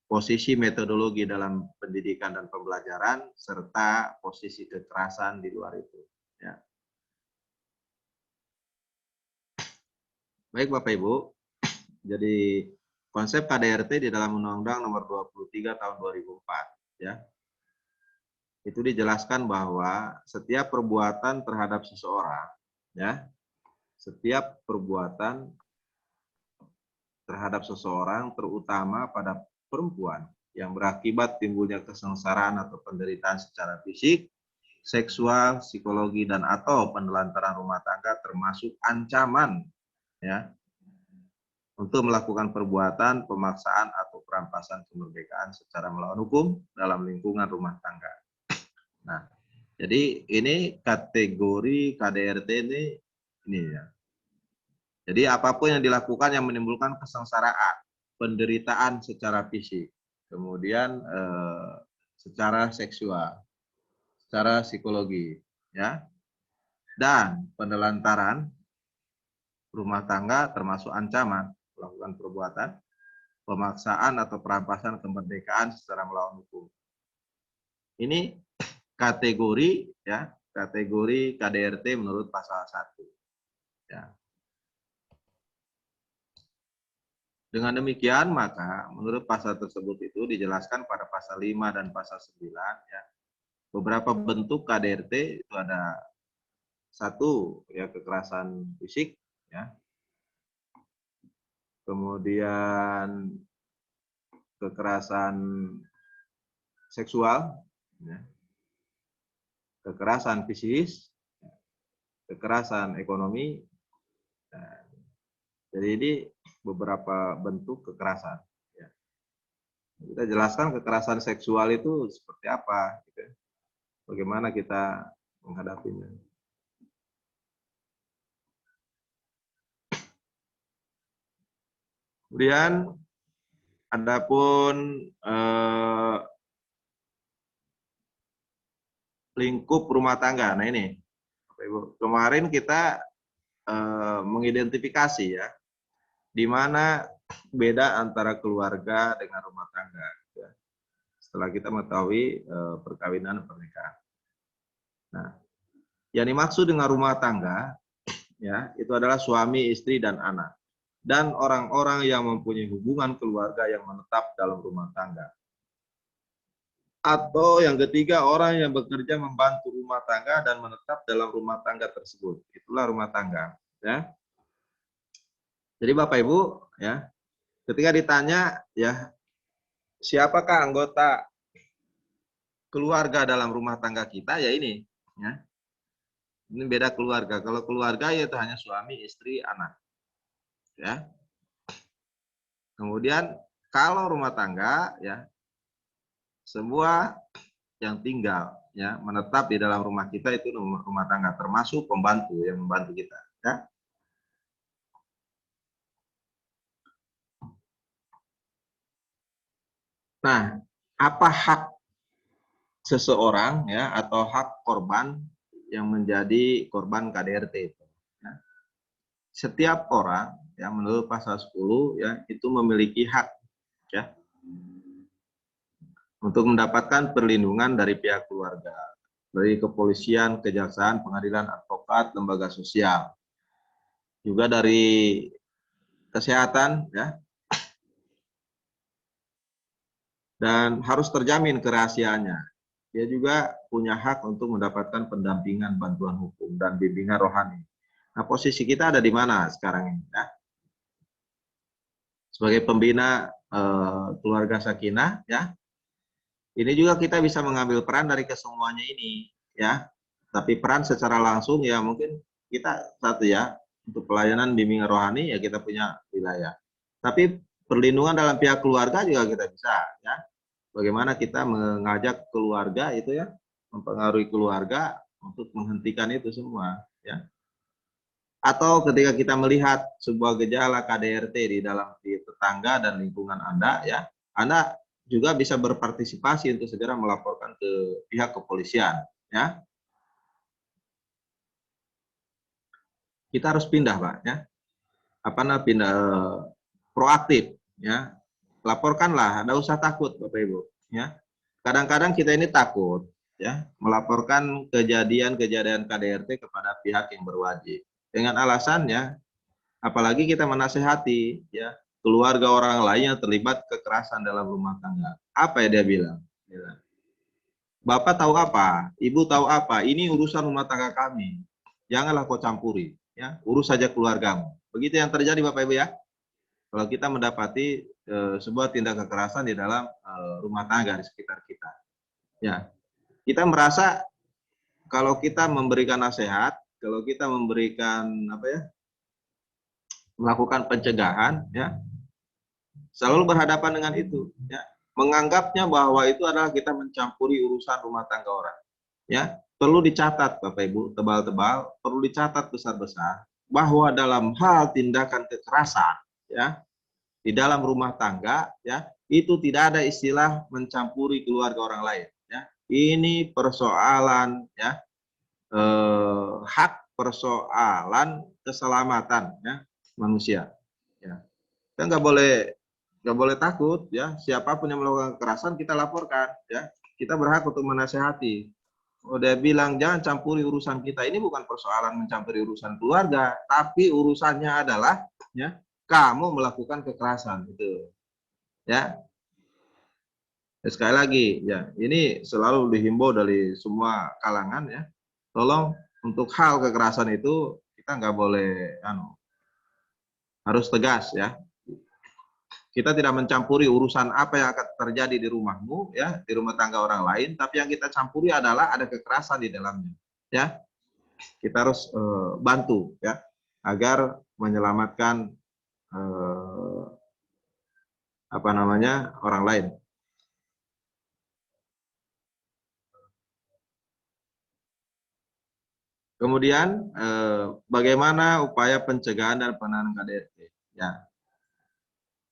[SPEAKER 5] posisi metodologi dalam pendidikan dan pembelajaran serta posisi kekerasan di luar itu. Ya. Baik Bapak Ibu, jadi konsep KDRT di dalam Undang-Undang Nomor 23 Tahun 2004, ya, itu dijelaskan bahwa setiap perbuatan terhadap seseorang, ya, setiap perbuatan terhadap seseorang, terutama pada perempuan, yang berakibat timbulnya kesengsaraan atau penderitaan secara fisik, seksual, psikologi, dan atau penelantaran rumah tangga termasuk ancaman, ya, untuk melakukan perbuatan, pemaksaan, atau perampasan kemerdekaan secara melawan hukum dalam lingkungan rumah tangga. Nah, jadi ini kategori KDRT ini ya. Jadi apapun yang dilakukan yang menimbulkan kesengsaraan, penderitaan secara fisik, kemudian secara seksual, secara psikologi, ya, dan penelantaran rumah tangga termasuk ancaman melakukan perbuatan pemaksaan atau perampasan kemerdekaan secara melawan hukum. Ini kategori ya, kategori KDRT menurut pasal 1. Ya. Dengan demikian, maka menurut pasal tersebut itu dijelaskan pada pasal 5 dan pasal 9 ya. Beberapa bentuk KDRT itu ada 1 ya, kekerasan fisik ya. Kemudian kekerasan seksual ya. Kekerasan psikis, kekerasan ekonomi. Nah, jadi ini beberapa bentuk kekerasan. Ya. Kita jelaskan kekerasan seksual itu seperti apa, gitu. Bagaimana kita menghadapinya. Kemudian, adapun lingkup rumah tangga. Nah ini, Bapak Ibu, kemarin kita mengidentifikasi ya, di mana beda antara keluarga dengan rumah tangga. Ya. Setelah kita mengetahui perkawinan dan pernikahan. Nah, yang dimaksud dengan rumah tangga, ya, itu adalah suami, istri, dan anak. Dan orang-orang yang mempunyai hubungan keluarga yang menetap dalam rumah tangga. Atau yang ketiga, orang yang bekerja membantu rumah tangga dan menetap dalam rumah tangga tersebut. Itulah rumah tangga. Ya. Jadi Bapak Ibu, ya, ketika ditanya, ya, siapakah anggota keluarga dalam rumah tangga kita, ya ini. Ya. Ini beda keluarga. Kalau keluarga yaitu hanya suami, istri, anak. Ya. Kemudian kalau rumah tangga, ya, semua yang tinggal, ya, menetap di dalam rumah kita itu rumah tangga, termasuk pembantu yang membantu kita. Ya. Nah, apa hak seseorang ya atau hak korban yang menjadi korban KDRT itu? Ya. Setiap orang ya menurut pasal 10 ya itu memiliki hak ya untuk mendapatkan perlindungan dari pihak keluarga, dari kepolisian, kejaksaan, pengadilan, advokat, lembaga sosial, juga dari kesehatan ya. Dan harus terjamin kerahasiaannya. Dia juga punya hak untuk mendapatkan pendampingan, bantuan hukum, dan bimbingan rohani. Nah, posisi kita ada di mana sekarang ini? Ya? Sebagai pembina keluarga sakinah, ya, ini juga kita bisa mengambil peran dari kesemuanya ini, ya. Tapi peran secara langsung, ya mungkin kita satu ya, untuk pelayanan bimbingan rohani, ya kita punya wilayah. Tapi perlindungan dalam pihak keluarga juga kita bisa, ya. Bagaimana kita mengajak keluarga itu ya, mempengaruhi keluarga untuk menghentikan itu semua, ya. Atau ketika kita melihat sebuah gejala KDRT di dalam tetangga dan lingkungan Anda, ya, Anda juga bisa berpartisipasi untuk segera melaporkan ke pihak kepolisian, ya. Kita harus pindah, Pak, ya. Apa namanya, pindah proaktif, ya. Laporkanlah, tidak usah takut Bapak Ibu, ya. Kadang-kadang kita ini takut ya melaporkan kejadian-kejadian KDRT kepada pihak yang berwajib. Dengan alasannya apalagi kita menasehati ya keluarga orang lain yang terlibat kekerasan dalam rumah tangga. Apa ya dia bilang? Bapak tahu apa? Ibu tahu apa? Ini urusan rumah tangga kami. Janganlah kau campuri, ya. Urus saja keluargamu. Begitu yang terjadi Bapak Ibu ya. Kalau kita mendapati sebuah tindak kekerasan di dalam rumah tangga di sekitar kita, ya kita merasa kalau kita memberikan nasihat, kalau kita memberikan apa ya, melakukan pencegahan, ya selalu berhadapan dengan itu, ya menganggapnya bahwa itu adalah kita mencampuri urusan rumah tangga orang, ya perlu dicatat Bapak Ibu tebal-tebal, perlu dicatat besar-besar bahwa dalam hal tindakan kekerasan, ya di dalam rumah tangga, ya itu tidak ada istilah mencampuri keluarga orang lain, ya ini persoalan ya hak persoalan keselamatan ya manusia, ya Kita nggak boleh takut ya. Siapapun yang melakukan kekerasan kita laporkan ya. Kita berhak untuk menasehati. Oh, dia bilang jangan campuri urusan kita. Ini bukan persoalan mencampuri urusan keluarga, tapi urusannya adalah ya kamu melakukan kekerasan itu. Ya. Sekali lagi ya, ini selalu dihimbau dari semua kalangan ya. Tolong untuk hal kekerasan itu kita nggak boleh harus tegas ya. Kita tidak mencampuri urusan apa yang akan terjadi di rumahmu ya, di rumah tangga orang lain, tapi yang kita campuri adalah ada kekerasan di dalamnya ya. Kita harus bantu ya agar menyelamatkan orang lain. Kemudian bagaimana upaya pencegahan dan penanganan KDRT ya.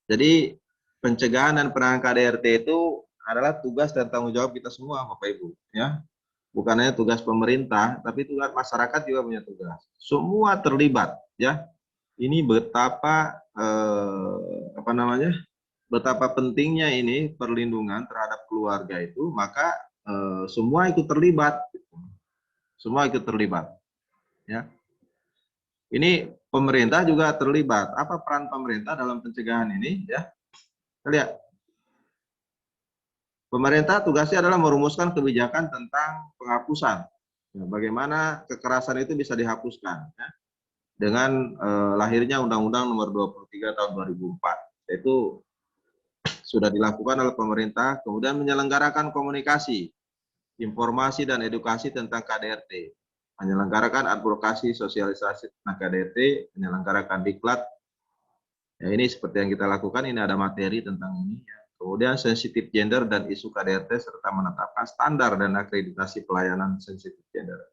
[SPEAKER 5] Jadi pencegahan dan penanganan KDRT itu adalah tugas dan tanggung jawab kita semua, Bapak Ibu, ya. Bukan hanya tugas pemerintah, tapi tugas masyarakat juga punya tugas. Semua terlibat, ya. Ini betapa betapa pentingnya ini perlindungan terhadap keluarga itu, maka semua ikut terlibat. Semua ikut terlibat, ya. Ini pemerintah juga terlibat. Apa peran pemerintah dalam pencegahan ini? Ya, kita lihat. Pemerintah tugasnya adalah merumuskan kebijakan tentang penghapusan. Ya, bagaimana kekerasan itu bisa dihapuskan. Ya, dengan lahirnya Undang-Undang Nomor 23 Tahun 2004. Itu sudah dilakukan oleh pemerintah. Kemudian menyelenggarakan komunikasi, informasi dan edukasi tentang KDRT. Menyelenggarakan advokasi sosialisasi tentang KDRT, menyelenggarakan diklat. Ya, ini seperti yang kita lakukan, ini ada materi tentang ini. Ya. Kemudian sensitif gender dan isu KDRT, serta menetapkan standar dan akreditasi pelayanan sensitif gender.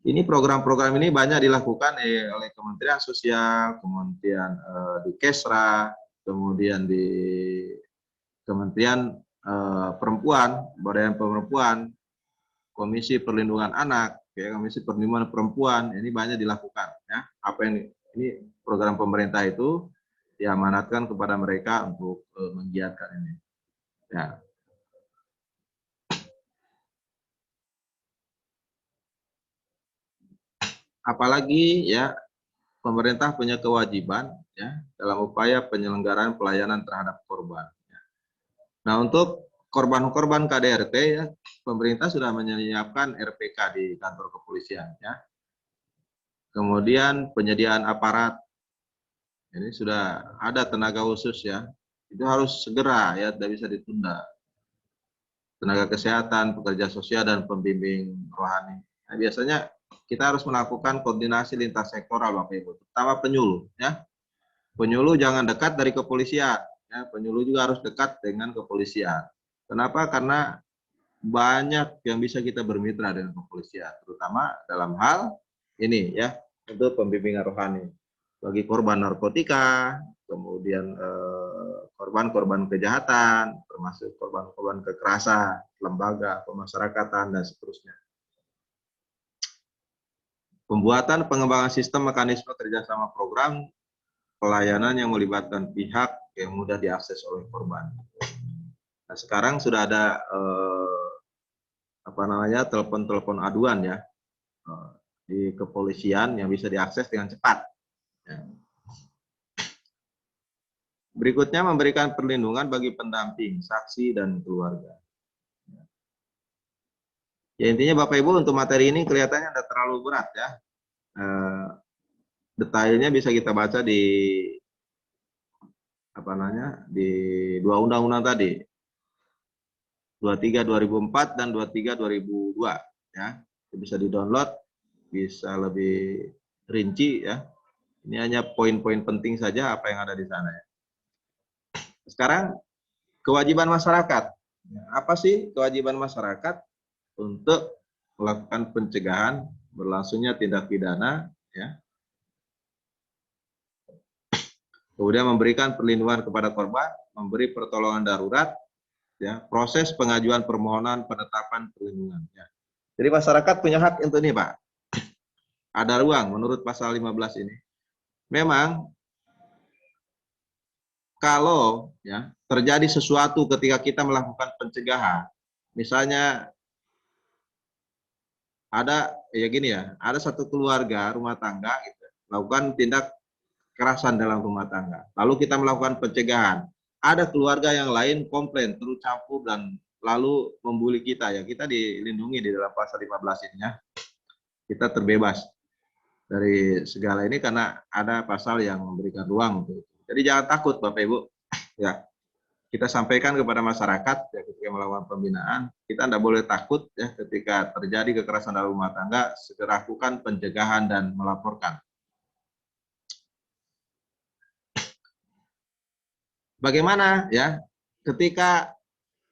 [SPEAKER 5] Ini program-program ini banyak dilakukan oleh Kementerian Sosial, kemudian di Kesra, kemudian di Kementerian Perempuan, Badan Perempuan, Komisi Perlindungan Anak, ya, Komisi Perlindungan Perempuan, ini banyak dilakukan. Ya. Apa yang ini program pemerintah itu diamanatkan kepada mereka untuk menggiatkan ini. Ya. Apalagi ya pemerintah punya kewajiban ya dalam upaya penyelenggaraan pelayanan terhadap korban. Ya. Nah, untuk korban-korban KDRT ya, pemerintah sudah menyiapkan RPK di kantor kepolisian ya. Kemudian penyediaan aparat, ini sudah ada tenaga khusus ya, itu harus segera ya, tidak bisa ditunda. Tenaga kesehatan, pekerja sosial dan pembimbing rohani. Nah, biasanya kita harus melakukan koordinasi lintas sektoral, Bapak Ibu, terutama penyuluh ya. Penyuluh jangan dekat dari kepolisian ya, penyuluh juga harus dekat dengan kepolisian. Kenapa? Karena banyak yang bisa kita bermitra dengan kepolisian, terutama dalam hal ini ya, untuk pembimbingan rohani bagi korban narkotika, kemudian korban-korban kejahatan, termasuk korban-korban kekerasan, lembaga pemasyarakatan dan seterusnya. Pembuatan pengembangan sistem mekanisme kerjasama program pelayanan yang melibatkan pihak yang mudah diakses oleh korban. Nah, sekarang sudah ada telepon-telepon aduan ya di kepolisian yang bisa diakses dengan cepat. Ya. Berikutnya memberikan perlindungan bagi pendamping, saksi dan keluarga. Ya, intinya Bapak Ibu untuk materi ini kelihatannya tidak terlalu berat ya. Detailnya bisa kita baca di di dua undang-undang tadi. 23 2004 dan 23 2002 ya. Bisa di-download, bisa lebih rinci ya. Ini hanya poin-poin penting saja apa yang ada di sana ya. Sekarang kewajiban masyarakat. Apa sih kewajiban masyarakat untuk melakukan pencegahan berlangsungnya tindak pidana ya. Kemudian memberikan perlindungan kepada korban, memberi pertolongan darurat, ya, proses pengajuan permohonan penetapan perlindungan. Ya. Jadi masyarakat punya hak untuk ini, Pak. Ada ruang menurut pasal 15 ini. Memang kalau ya terjadi sesuatu ketika kita melakukan pencegahan, misalnya ada ya gini ya, ada satu keluarga rumah tangga gitu, melakukan tindak kekerasan dalam rumah tangga. Lalu kita melakukan pencegahan. Ada keluarga yang lain komplain, turut campur dan lalu membuli kita ya. Kita dilindungi di dalam pasal 15 ini ya. Kita terbebas dari segala ini karena ada pasal yang memberikan ruang untuk itu. Jadi jangan takut Bapak Ibu. Ya. Kita sampaikan kepada masyarakat ya, ketika melakukan pembinaan, kita tidak boleh takut ya ketika terjadi kekerasan dalam rumah tangga, segera lakukan pencegahan dan melaporkan. Bagaimana ya ketika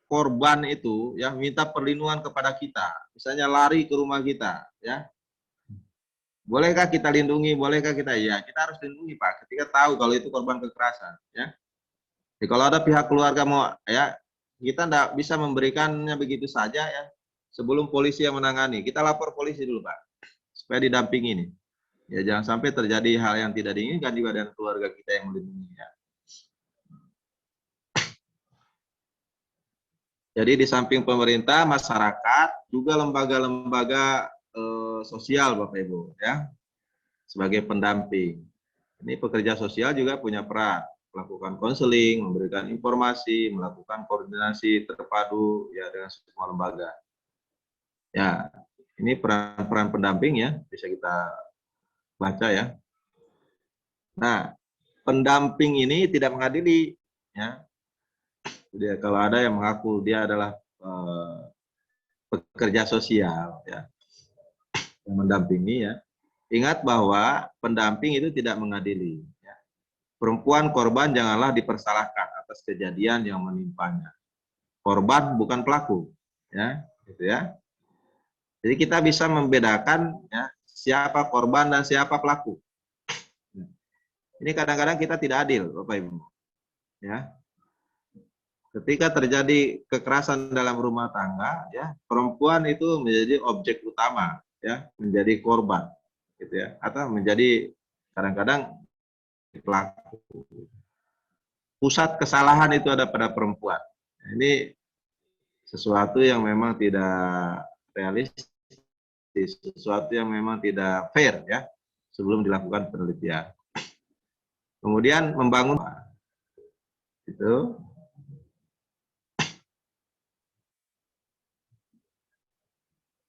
[SPEAKER 5] korban itu ya minta perlindungan kepada kita, misalnya lari ke rumah kita ya, bolehkah kita lindungi, bolehkah kita, ya kita harus lindungi Pak ketika tahu kalau itu korban kekerasan ya. Jadi kalau ada pihak keluarga mau ya, kita tidak bisa memberikannya begitu saja ya sebelum polisi yang menangani. Kita lapor polisi dulu Pak supaya didampingi nih. Ya jangan sampai terjadi hal yang tidak diinginkan juga dengan keluarga kita yang melindungi ya. Jadi di samping pemerintah, masyarakat, juga lembaga-lembaga sosial Bapak Ibu ya sebagai pendamping. Ini pekerja sosial juga punya peran, melakukan konseling, memberikan informasi, melakukan koordinasi terpadu ya dengan semua lembaga. Ya, ini peran-peran pendamping ya, bisa kita baca ya. Nah, pendamping ini tidak mengadili ya. Jadi kalau ada yang mengaku dia adalah pekerja sosial ya yang mendampingi ya, ingat bahwa pendamping itu tidak mengadili ya. Perempuan korban janganlah dipersalahkan atas kejadian yang menimpanya. Korban bukan pelaku ya, gitu ya. Jadi kita bisa membedakan ya siapa korban dan siapa pelaku. Ini kadang-kadang kita tidak adil Bapak Ibu ya. Ketika terjadi kekerasan dalam rumah tangga, ya perempuan itu menjadi objek utama, ya menjadi korban, gitu ya, atau menjadi kadang-kadang pelaku. Pusat kesalahan itu ada pada perempuan. Ini sesuatu yang memang tidak realistis, sesuatu yang memang tidak fair, ya sebelum dilakukan penelitian. Kemudian membangun itu.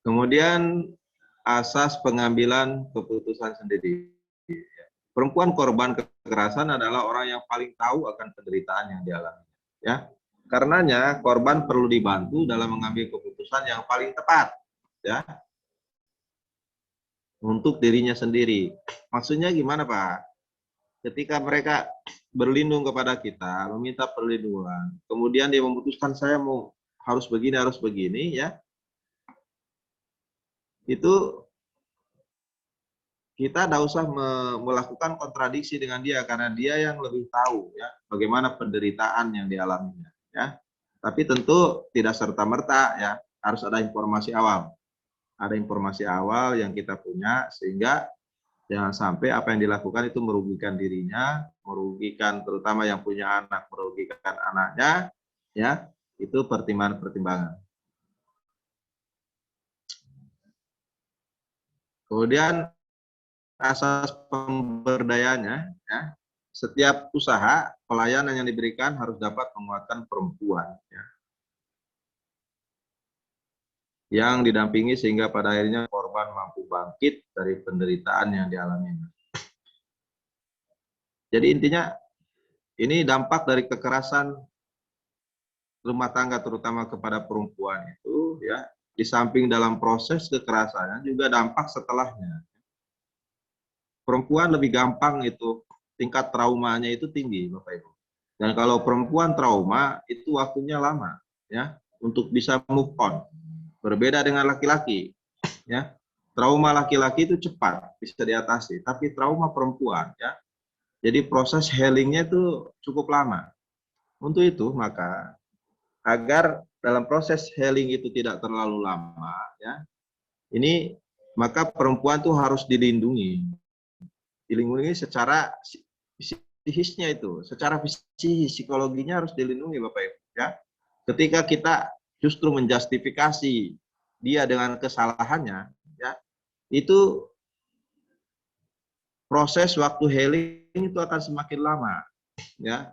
[SPEAKER 5] Kemudian asas pengambilan keputusan sendiri. Perempuan korban kekerasan adalah orang yang paling tahu akan penderitaan yang dialami. Ya, karenanya korban perlu dibantu dalam mengambil keputusan yang paling tepat, ya, untuk dirinya sendiri. Maksudnya gimana Pak? Ketika mereka berlindung kepada kita, meminta perlindungan, kemudian dia memutuskan saya mau harus begini, ya. Itu kita tidak usah melakukan kontradiksi dengan dia karena dia yang lebih tahu ya bagaimana penderitaan yang dialaminya ya. Tapi tentu tidak serta-merta ya, harus ada informasi awal. Ada informasi awal yang kita punya sehingga jangan sampai apa yang dilakukan itu merugikan dirinya, merugikan terutama yang punya anak, merugikan anaknya ya. Itu pertimbangan-pertimbangan. Kemudian asas pemberdayaannya, ya, setiap usaha pelayanan yang diberikan harus dapat menguatkan perempuan, ya, yang didampingi sehingga pada akhirnya korban mampu bangkit dari penderitaan yang dialaminya. Jadi intinya ini dampak dari kekerasan rumah tangga terutama kepada perempuan itu, ya. Di samping dalam proses kekerasannya juga dampak setelahnya. Perempuan lebih gampang itu, tingkat traumanya itu tinggi, Bapak Ibu. Dan kalau perempuan trauma, itu waktunya lama, ya, untuk bisa move on. Berbeda dengan laki-laki, ya. Trauma laki-laki itu cepat, bisa diatasi. Tapi trauma perempuan, ya, jadi proses healingnya itu cukup lama. Untuk itu, maka agar dalam proses healing itu tidak terlalu lama, ya, ini maka perempuan tuh harus dilindungi secara psikisnya itu, secara psikologinya harus dilindungi Bapak Ibu ya. Ketika kita justru menjustifikasi dia dengan kesalahannya ya, itu proses waktu healing itu akan semakin lama ya.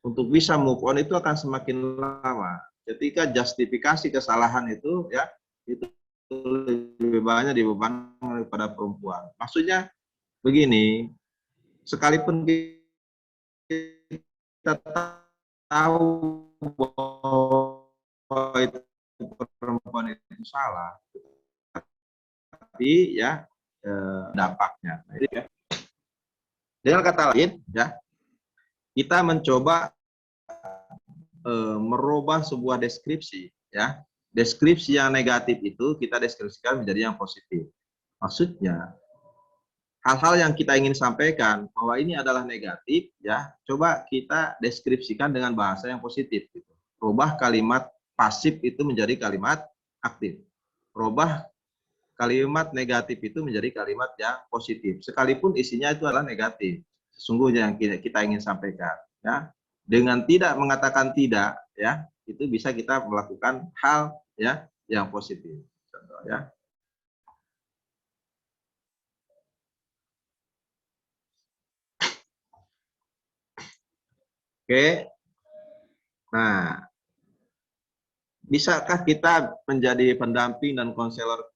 [SPEAKER 5] Untuk bisa move on itu akan semakin lama. Ketika justifikasi kesalahan itu ya, itu lebih banyak dibebankan daripada perempuan. Maksudnya begini, sekalipun kita tahu bahwa itu perempuan itu salah, tapi ya dampaknya. Jadi, ya, dengan kata lain, ya kita mencoba merubah sebuah deskripsi, ya deskripsi yang negatif itu kita deskripsikan menjadi yang positif. Maksudnya hal-hal yang kita ingin sampaikan bahwa ini adalah negatif, ya coba kita deskripsikan dengan bahasa yang positif. Gitu. Rubah kalimat pasif itu menjadi kalimat aktif. Rubah kalimat negatif itu menjadi kalimat yang positif. Sekalipun isinya itu adalah negatif. Sesungguhnya yang kita ingin sampaikan, ya dengan tidak mengatakan tidak, ya itu bisa kita melakukan hal ya yang positif. Contoh, ya. Oke, nah bisakah kita menjadi pendamping dan konselor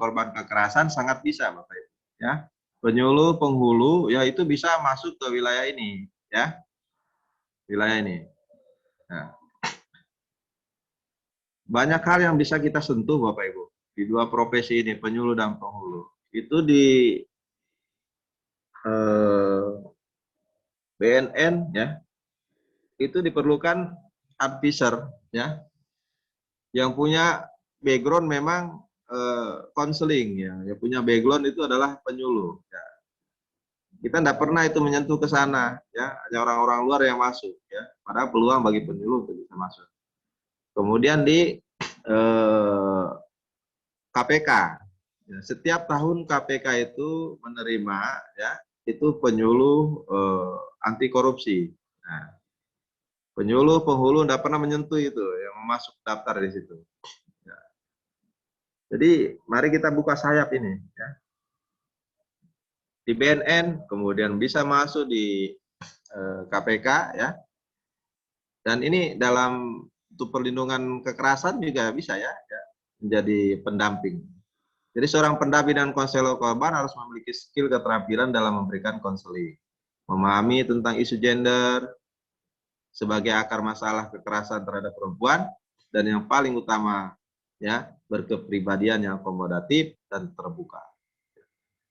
[SPEAKER 5] korban kekerasan? Sangat bisa, Bapak Ibu. Ya, penyuluh, penghulu, ya itu bisa masuk ke wilayah ini, ya. Wilayah ini. Nah, banyak hal yang bisa kita sentuh Bapak Ibu di dua profesi ini, penyuluh dan penghulu. Itu di BNN ya, itu diperlukan advisor ya, yang punya background memang konseling ya, yang punya background itu adalah penyuluh. Ya. Kita tidak pernah itu menyentuh ke sana, ya hanya orang-orang luar yang masuk, ya. Padahal peluang bagi penyuluh untuk bisa masuk. Kemudian di KPK, ya, setiap tahun KPK itu menerima, ya itu penyuluh anti korupsi. Nah, penyuluh penghulu tidak pernah menyentuh itu, yang masuk daftar di situ. Ya. Jadi mari kita buka sayap ini, ya. Di BNN, kemudian bisa masuk di KPK, ya. Dan ini dalam untuk perlindungan kekerasan juga bisa ya, menjadi pendamping. Jadi seorang pendamping dan konselor korban harus memiliki skill keterampilan dalam memberikan konseling, memahami tentang isu gender sebagai akar masalah kekerasan terhadap perempuan, dan yang paling utama ya berkepribadian yang akomodatif dan terbuka.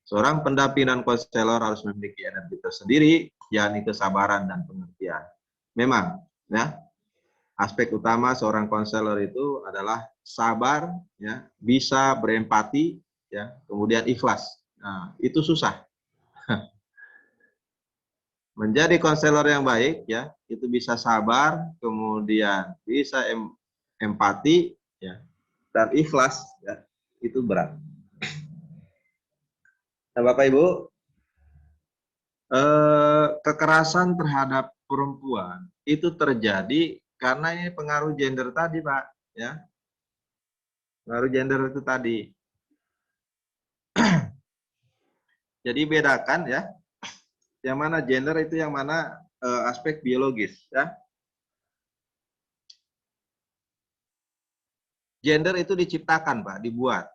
[SPEAKER 5] Seorang pendamping dan konselor harus memiliki energi tersendiri, yakni kesabaran dan pengertian. Memang, ya, aspek utama seorang konselor itu adalah sabar, ya, bisa berempati, ya, kemudian ikhlas. Nah, itu susah. Menjadi konselor yang baik, ya, itu bisa sabar, kemudian bisa empati, ya, dan ikhlas, ya, itu berat. Nah, Bapak Ibu, kekerasan terhadap perempuan itu terjadi karena ini pengaruh gender tadi, Pak, ya. Pengaruh gender itu tadi. Jadi bedakan ya, yang mana gender itu yang mana aspek biologis, ya. Gender itu diciptakan, Pak, dibuat,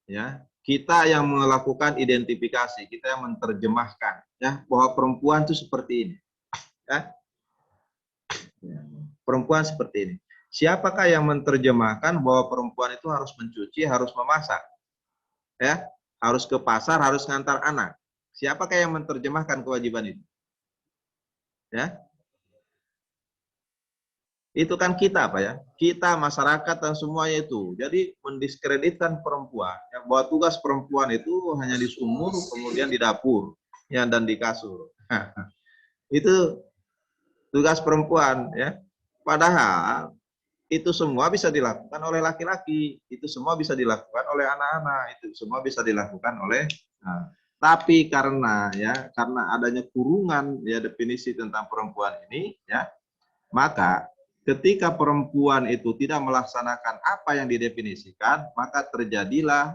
[SPEAKER 5] ya. Kita yang melakukan identifikasi, kita yang menerjemahkan, ya, bahwa perempuan itu seperti ini, ya. Perempuan seperti ini. Siapakah yang menerjemahkan bahwa perempuan itu harus mencuci, harus memasak, ya, harus ke pasar, harus ngantar anak? Siapakah yang menerjemahkan kewajiban itu? Ya, itu kan kita, Pak, ya. Kita, masyarakat, dan semuanya itu. Jadi mendiskreditkan perempuan, ya, bahwa tugas perempuan itu hanya di sumur, kemudian di dapur, ya, dan di kasur. Itu tugas perempuan, ya. Padahal itu semua bisa dilakukan oleh laki-laki, itu semua bisa dilakukan oleh anak-anak, itu semua bisa dilakukan oleh Tapi karena adanya kurungan ya definisi tentang perempuan ini ya, maka ketika perempuan itu tidak melaksanakan apa yang didefinisikan, maka terjadilah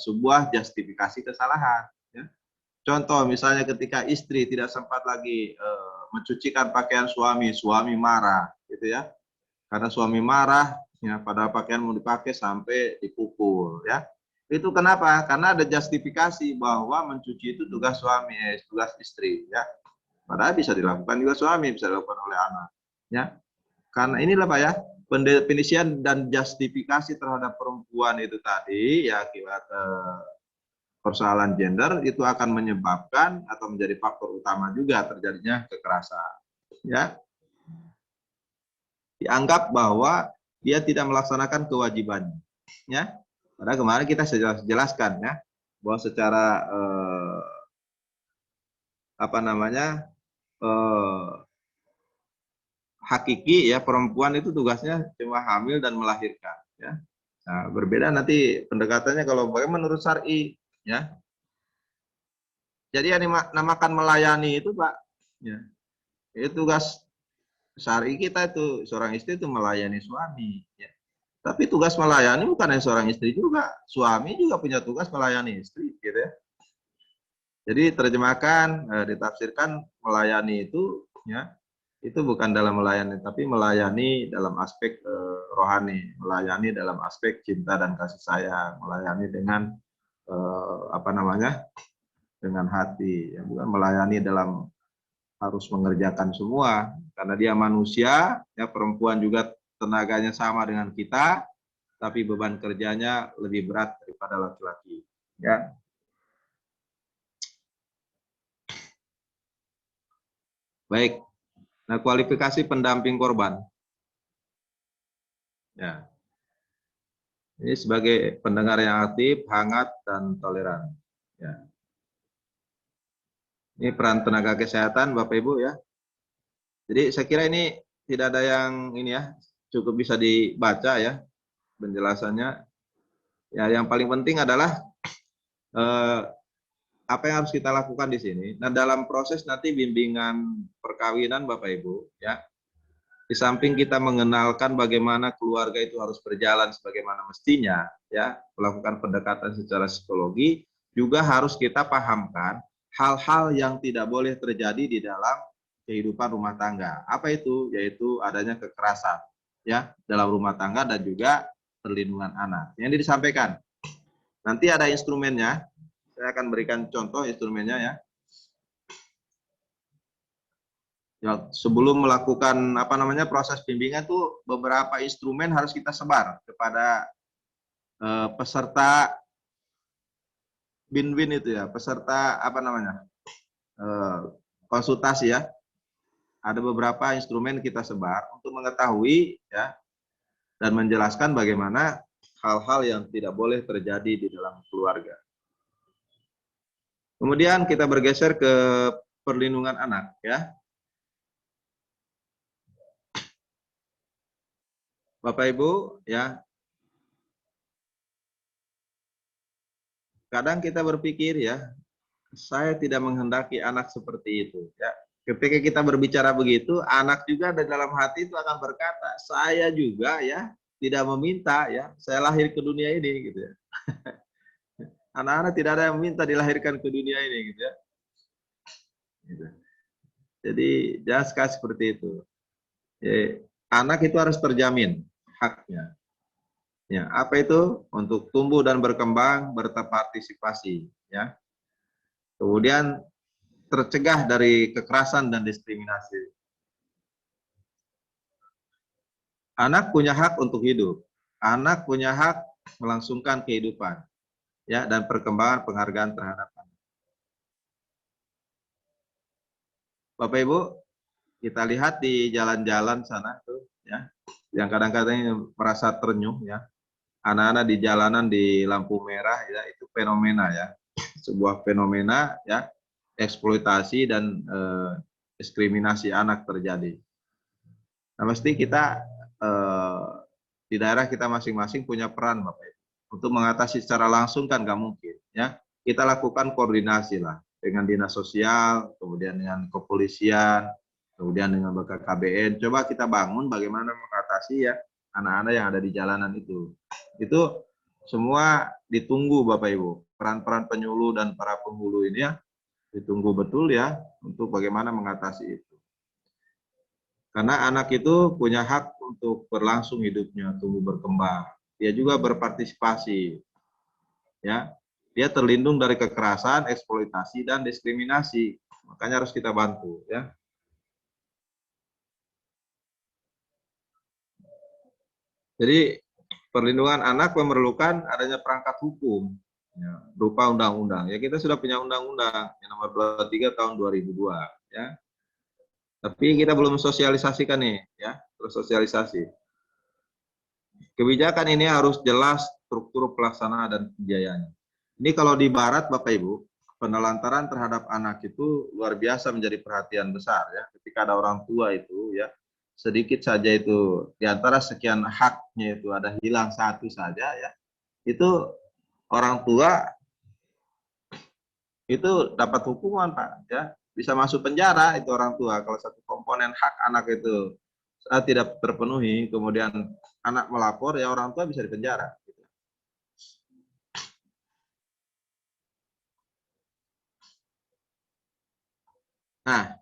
[SPEAKER 5] sebuah justifikasi kesalahan. Ya. Contoh misalnya ketika istri tidak sempat lagi mencucikan pakaian suami, suami marah, gitu ya. Karena suami marah, ya, padahal pakaian mau dipakai sampai dipukul, ya. Itu kenapa? Karena ada justifikasi bahwa mencuci itu tugas suami, tugas istri, ya. Padahal bisa dilakukan juga suami, bisa dilakukan oleh anak, ya. Karena inilah Pak ya, pendefinisian dan justifikasi terhadap perempuan itu tadi, ya akibat persoalan gender itu akan menyebabkan atau menjadi faktor utama juga terjadinya kekerasan, ya. Dianggap bahwa dia tidak melaksanakan kewajibannya, ya. Padahal kemarin kita jelaskan ya bahwa secara hakiki ya perempuan itu tugasnya cuma hamil dan melahirkan, ya. Nah, berbeda nanti pendekatannya kalau bagaimana menurut syar'i, ya. Jadi yang dinamakan melayani itu Pak, ya. Itu tugas syar'i kita itu, seorang istri itu melayani suami, ya. Tapi tugas melayani bukan hanya seorang istri juga, suami juga punya tugas melayani istri, gitu ya. Jadi terjemahkan, ditafsirkan melayani itu, ya, itu bukan dalam melayani, tapi melayani dalam aspek rohani, melayani dalam aspek cinta dan kasih sayang, melayani dengan dengan hati, ya, bukan melayani dalam harus mengerjakan semua, karena dia manusia, ya perempuan juga tenaganya sama dengan kita, tapi beban kerjanya lebih berat daripada laki-laki. Ya. Baik. Nah, kualifikasi pendamping korban. Ya. Ini sebagai pendengar yang aktif, hangat, dan toleran. Ya. Ini peran tenaga kesehatan, Bapak Ibu ya. Jadi saya kira ini tidak ada yang ini ya, cukup bisa dibaca ya penjelasannya. Ya, yang paling penting adalah apa yang harus kita lakukan di sini. Nah, dalam proses nanti bimbingan perkawinan Bapak Ibu ya, di samping kita mengenalkan bagaimana keluarga itu harus berjalan sebagaimana mestinya ya, melakukan pendekatan secara psikologi, juga harus kita pahamkan hal-hal yang tidak boleh terjadi di dalam kehidupan rumah tangga. Apa itu? Yaitu adanya kekerasan ya dalam rumah tangga dan juga perlindungan anak. Yang disampaikan. Nanti ada instrumennya. Saya akan berikan contoh instrumennya ya. Ya, sebelum melakukan proses bimbingan itu beberapa instrumen harus kita sebar kepada peserta bin-bin itu ya, peserta konsultasi ya. Ada beberapa instrumen kita sebar untuk mengetahui ya dan menjelaskan bagaimana hal-hal yang tidak boleh terjadi di dalam keluarga. Kemudian kita bergeser ke perlindungan anak ya. Bapak Ibu ya, kadang kita berpikir ya, saya tidak menghendaki anak seperti itu ya. Ketika kita berbicara begitu, anak juga dalam hati itu akan berkata, saya juga ya tidak meminta ya, saya lahir ke dunia ini gitu ya. Anak-anak tidak ada yang minta dilahirkan ke dunia ini gitu ya. Gitu. Jadi jangan sekali seperti itu. Ya, anak itu harus terjamin haknya. Ya, apa itu? Untuk tumbuh dan berkembang, berpartisipasi ya. Kemudian tercegah dari kekerasan dan diskriminasi. Anak punya hak untuk hidup. Anak punya hak melangsungkan kehidupan. Ya, dan perkembangan penghargaan terhadap anak. Bapak Ibu, kita lihat di jalan-jalan sana tuh ya, yang kadang-kadang merasa terenyuh ya. Anak-anak di jalanan di lampu merah ya, itu fenomena ya. Sebuah fenomena ya, eksploitasi dan diskriminasi anak terjadi. Nah, mesti kita di daerah kita masing-masing punya peran Bapak Ibu. Untuk mengatasi secara langsung kan nggak mungkin ya. kita lakukan koordinasi lah dengan dinas sosial, kemudian dengan kepolisian, kemudian dengan BKKBN. Coba kita bangun bagaimana mengatasi ya anak-anak yang ada di jalanan itu. Itu semua ditunggu Bapak Ibu. Peran-peran penyuluh dan para penghulu ini ya ditunggu betul ya untuk bagaimana mengatasi itu. Karena anak itu punya hak untuk berlangsung hidupnya, tumbuh berkembang. Dia juga berpartisipasi. Ya. Dia terlindung dari kekerasan, eksploitasi dan diskriminasi. Makanya harus kita bantu ya. Jadi perlindungan anak memerlukan adanya perangkat hukum ya, berupa undang-undang. Ya kita sudah punya undang-undang yang nomor 23 tahun 2002 ya. Tapi kita belum sosialisasikan nih ya, terus sosialisasi. Kebijakan ini harus jelas struktur pelaksanaan dan pembiayaannya. Ini kalau di barat Bapak Ibu, penelantaran terhadap anak itu luar biasa menjadi perhatian besar ya. Ketika ada orang tua itu ya, sedikit saja itu di antara sekian haknya itu ada hilang satu saja ya. Itu orang tua itu dapat hukuman Pak ya. Bisa masuk penjara itu orang tua kalau satu komponen hak anak itu tidak terpenuhi, kemudian anak melapor ya orang tua bisa dipenjara. Nah,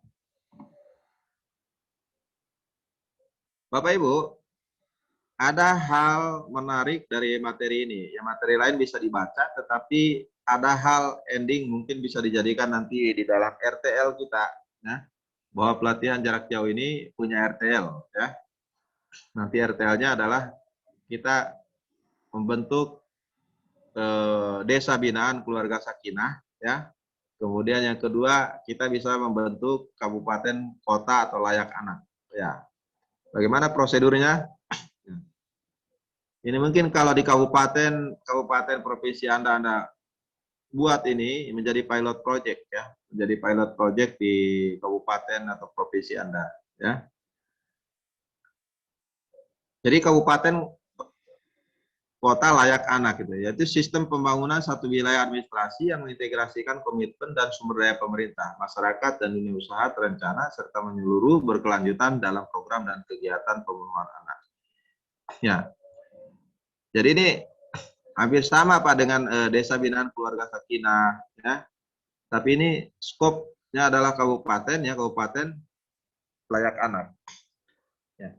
[SPEAKER 5] Bapak Ibu, ada hal menarik dari materi ini. Ya materi lain bisa dibaca, tetapi ada hal ending mungkin bisa dijadikan nanti di dalam RTL kita, ya. Bahwa pelatihan jarak jauh ini punya RTL, ya. Nanti RTL-nya adalah kita membentuk desa binaan keluarga sakinah, ya. Kemudian yang kedua kita bisa membentuk kabupaten kota atau layak anak, ya. Bagaimana prosedurnya? Ini mungkin kalau di kabupaten provinsi Anda buat ini menjadi pilot project ya, menjadi pilot project di kabupaten atau provinsi Anda ya. Jadi kabupaten kota layak anak gitu, yaitu sistem pembangunan satu wilayah administrasi yang mengintegrasikan komitmen dan sumber daya pemerintah, masyarakat dan dunia usaha terencana serta menyeluruh berkelanjutan dalam program dan kegiatan pemenuhan anak. Ya. Jadi ini hampir sama Pak dengan desa binaan keluarga sakinah ya. Tapi ini skopnya adalah kabupaten ya, kabupaten layak anak. Ya.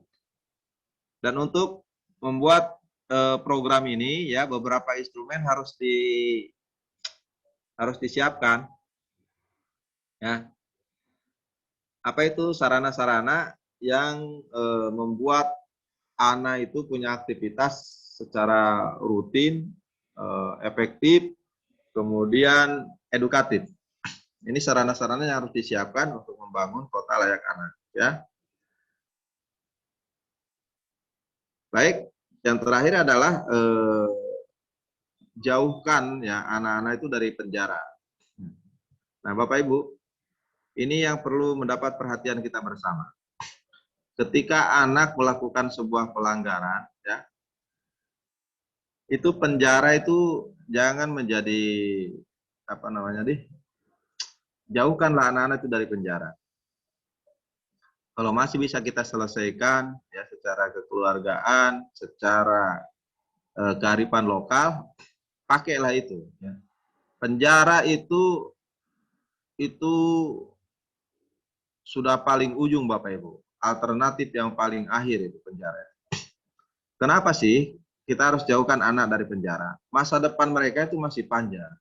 [SPEAKER 5] Dan untuk membuat program ini ya beberapa instrumen harus disiapkan. Ya. Apa itu sarana-sarana yang membuat anak itu punya aktivitas secara rutin, efektif, kemudian edukatif. Ini sarana-sarana yang harus disiapkan untuk membangun kota layak anak ya. Baik. Yang terakhir adalah jauhkan ya anak-anak itu dari penjara. Nah, Bapak Ibu, ini yang perlu mendapat perhatian kita bersama. Ketika anak melakukan sebuah pelanggaran, ya, itu penjara itu jangan menjadi apa namanya jauhkanlah anak-anak itu dari penjara. Kalau masih bisa kita selesaikan ya secara kekeluargaan, secara kearifan lokal, pakailah itu. Ya. Penjara itu sudah paling ujung Bapak Ibu. Alternatif yang paling akhir itu penjara. Kenapa sih kita harus jauhkan anak dari penjara? Masa depan mereka itu masih panjang.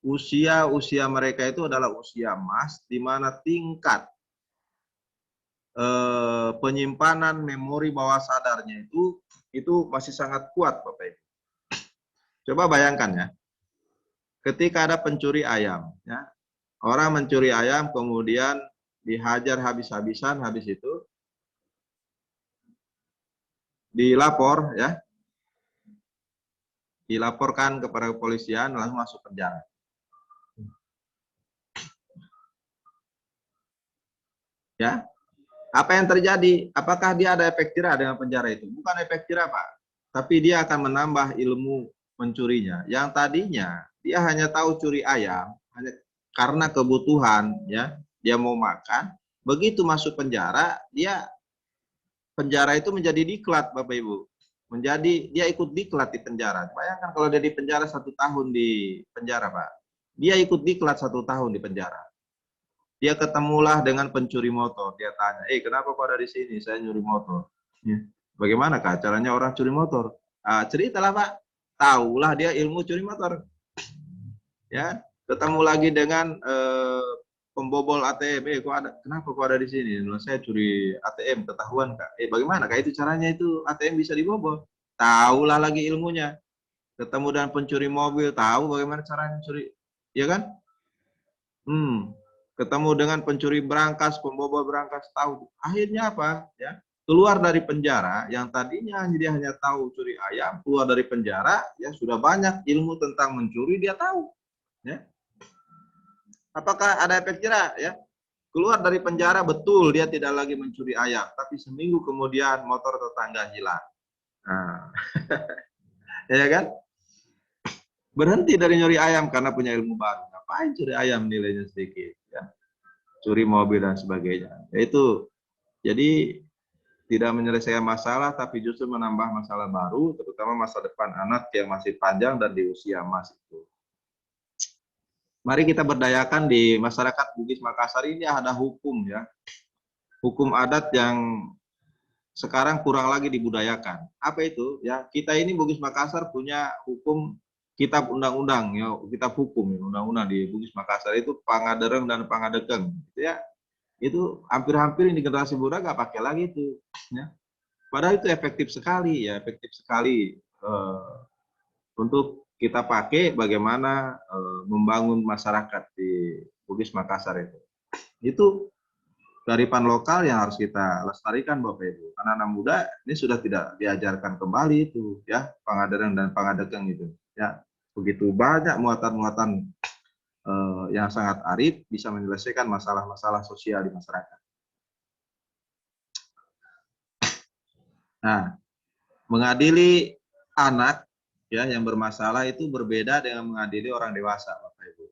[SPEAKER 5] Usia mereka itu adalah usia emas, di mana tingkat penyimpanan memori bawah sadarnya itu masih sangat kuat Bapak Ibu. Coba bayangkan ya, ketika ada pencuri ayam, ya, orang mencuri ayam kemudian dihajar habis-habisan, habis itu dilapor ya, dilaporkan kepada kepolisian langsung masuk penjara. Ya. Apa yang terjadi? Apakah dia ada efek jerah dengan penjara itu? Bukan efek jerah, Pak. Tapi dia akan menambah ilmu mencurinya. Yang tadinya dia hanya tahu curi ayam hanya karena kebutuhan, ya, dia mau makan. Begitu masuk penjara, penjara itu menjadi diklat, Bapak Ibu. Dia ikut diklat di penjara. Bayangkan kalau dia di penjara 1 tahun di penjara, Pak. Dia ikut diklat 1 tahun di penjara. Dia ketemulah dengan pencuri motor. Dia tanya, kenapa kau ada di sini? Saya nyuri motor. Ya. Bagaimana Kak caranya orang curi motor? Ceritalah Pak. Tahulah dia ilmu curi motor. Ya, ketemu lagi dengan pembobol ATM. Kenapa kau ada di sini? Saya curi ATM, ketahuan Kak. Bagaimana Kak itu caranya itu ATM bisa dibobol? Tahulah lagi ilmunya. Ketemu dengan pencuri mobil, tahu bagaimana caranya curi, ya kan? Ketemu dengan pencuri berangkas, pembobol berangkas, tahu. Akhirnya apa? Ya, keluar dari penjara, yang tadinya dia hanya tahu curi ayam, keluar dari penjara, ya sudah banyak ilmu tentang mencuri dia tahu. Ya. Apakah ada efek jerah? Ya, keluar dari penjara betul dia tidak lagi mencuri ayam, tapi seminggu kemudian motor tetangga hilang. Nah, ya kan? Berhenti dari nyuri ayam karena punya ilmu baru. Ngapain curi ayam nilainya sedikit? Ya. Curi mobil dan sebagainya. Yaitu jadi tidak menyelesaikan masalah, tapi justru menambah masalah baru, terutama masa depan anak yang masih panjang dan di usia emas itu. Mari kita berdayakan di masyarakat Bugis Makassar ini ada hukum ya. Hukum adat yang sekarang kurang lagi dibudayakan. Apa itu? Ya, kita ini Bugis Makassar punya hukum kitab undang-undang ya, kitab hukum ya, undang-undang di Bugis Makassar itu Pangadereng dan Pangadekeng gitu ya. Itu hampir-hampir di generasi muda nggak pakai lagi itu ya. Padahal itu efektif sekali ya, efektif sekali untuk kita pakai bagaimana membangun masyarakat di Bugis Makassar itu. Itu kearifan lokal yang harus kita lestarikan Bapak Ibu. Anak-anak muda ini sudah tidak diajarkan kembali itu ya, Pangadereng dan Pangadekeng itu. Ya, begitu banyak muatan-muatan yang sangat arif bisa menyelesaikan masalah-masalah sosial di masyarakat. Nah, mengadili anak ya yang bermasalah itu berbeda dengan mengadili orang dewasa, Bapak Ibu.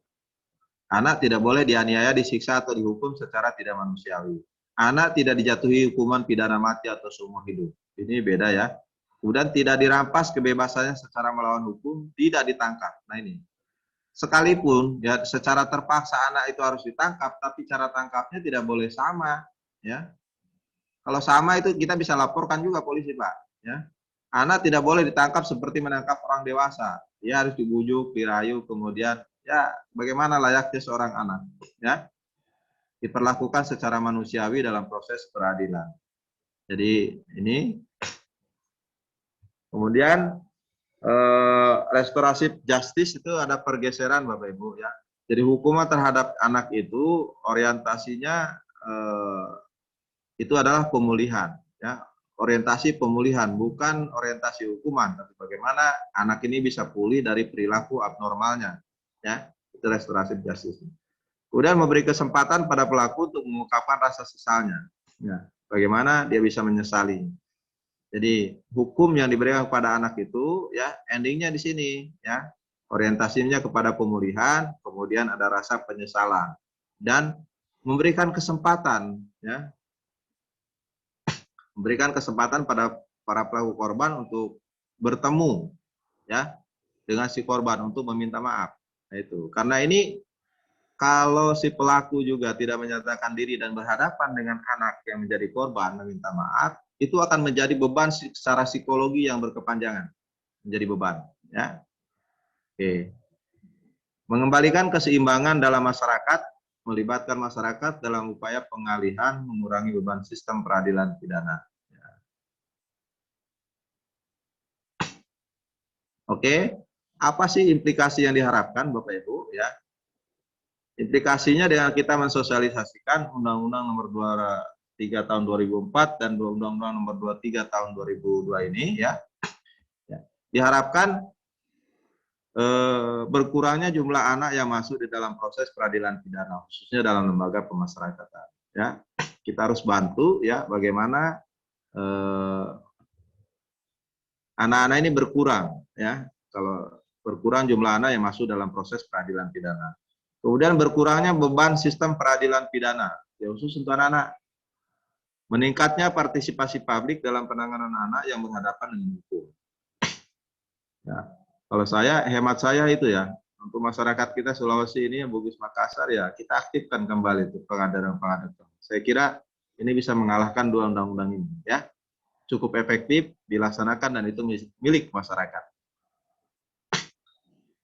[SPEAKER 5] Anak tidak boleh dianiaya, disiksa atau dihukum secara tidak manusiawi. Anak tidak dijatuhi hukuman pidana mati atau seumur hidup. Ini beda ya. Kemudian tidak dirampas kebebasannya secara melawan hukum, tidak ditangkap. Nah ini. Sekalipun ya secara terpaksa anak itu harus ditangkap, tapi cara tangkapnya tidak boleh sama, ya. Kalau sama itu kita bisa laporkan juga polisi, Pak, ya. Anak tidak boleh ditangkap seperti menangkap orang dewasa. Dia harus dibujuk, dirayu, kemudian ya bagaimana layaknya seorang anak, ya. Diperlakukan secara manusiawi dalam proses peradilan. Jadi ini kemudian restoratif justice itu ada pergeseran Bapak Ibu ya. Jadi hukuman terhadap anak itu orientasinya itu adalah pemulihan ya. Orientasi pemulihan bukan orientasi hukuman, tapi bagaimana anak ini bisa pulih dari perilaku abnormalnya ya. Itu restoratif justice. Kemudian memberi kesempatan pada pelaku untuk mengungkapkan rasa sesalnya ya. Bagaimana dia bisa menyesali. Jadi hukum yang diberikan kepada anak itu ya endingnya di sini ya, orientasinya kepada pemulihan, kemudian ada rasa penyesalan dan memberikan kesempatan ya, memberikan kesempatan pada para pelaku korban untuk bertemu ya dengan si korban untuk meminta maaf. Nah, itu karena ini kalau si pelaku juga tidak menyatakan diri dan berhadapan dengan anak yang menjadi korban meminta maaf, itu akan menjadi beban secara psikologi yang berkepanjangan, menjadi beban ya. Oke. Mengembalikan keseimbangan dalam masyarakat, melibatkan masyarakat dalam upaya pengalihan mengurangi beban sistem peradilan pidana ya. Oke, apa sih implikasi yang diharapkan Bapak Ibu ya? Implikasinya dengan kita mensosialisasikan Undang-Undang Nomor 23 Tahun 2004 dan Undang-Undang Nomor 23 Tahun 2002 ini ya, diharapkan berkurangnya jumlah anak yang masuk di dalam proses peradilan pidana, khususnya dalam lembaga pemasyarakatan. Ya, kita harus bantu ya bagaimana anak-anak ini berkurang ya. Kalau berkurang jumlah anak yang masuk dalam proses peradilan pidana. Kemudian berkurangnya beban sistem peradilan pidana, ya khusus untuk anak-anak. Meningkatnya partisipasi publik dalam penanganan anak yang berhadapan dengan hukum. Ya, kalau saya, hemat saya itu ya, untuk masyarakat kita Sulawesi ini, Bugis Makassar ya, kita aktifkan kembali itu pengadilan-pengadilan. Saya kira ini bisa mengalahkan 2 undang-undang ini, ya. Cukup efektif dilaksanakan dan itu milik masyarakat.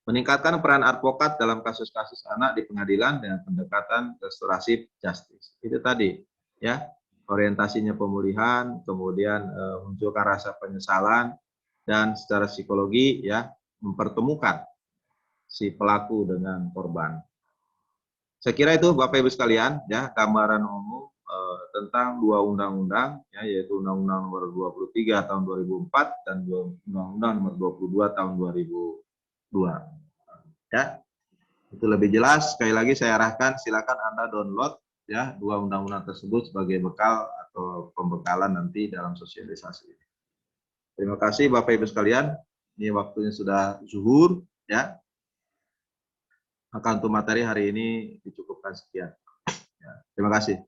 [SPEAKER 5] Meningkatkan peran advokat dalam kasus-kasus anak di pengadilan dengan pendekatan restoratif justice. Itu tadi, ya, orientasinya pemulihan, kemudian munculkan rasa penyesalan, dan secara psikologi ya mempertemukan si pelaku dengan korban. Saya kira itu Bapak Ibu sekalian ya gambaran umum tentang 2 undang-undang ya, yaitu Undang-Undang Nomor 23 tahun 2004 dan Undang-Undang Nomor 22 tahun 2002. Ya. Itu lebih jelas, sekali lagi saya arahkan silakan Anda download ya 2 undang-undang tersebut sebagai bekal atau pembekalan nanti dalam sosialisasi. Terima kasih Bapak Ibu sekalian. Ini waktunya sudah zuhur ya. Maka untuk materi hari ini dicukupkan sekian. Ya, terima kasih.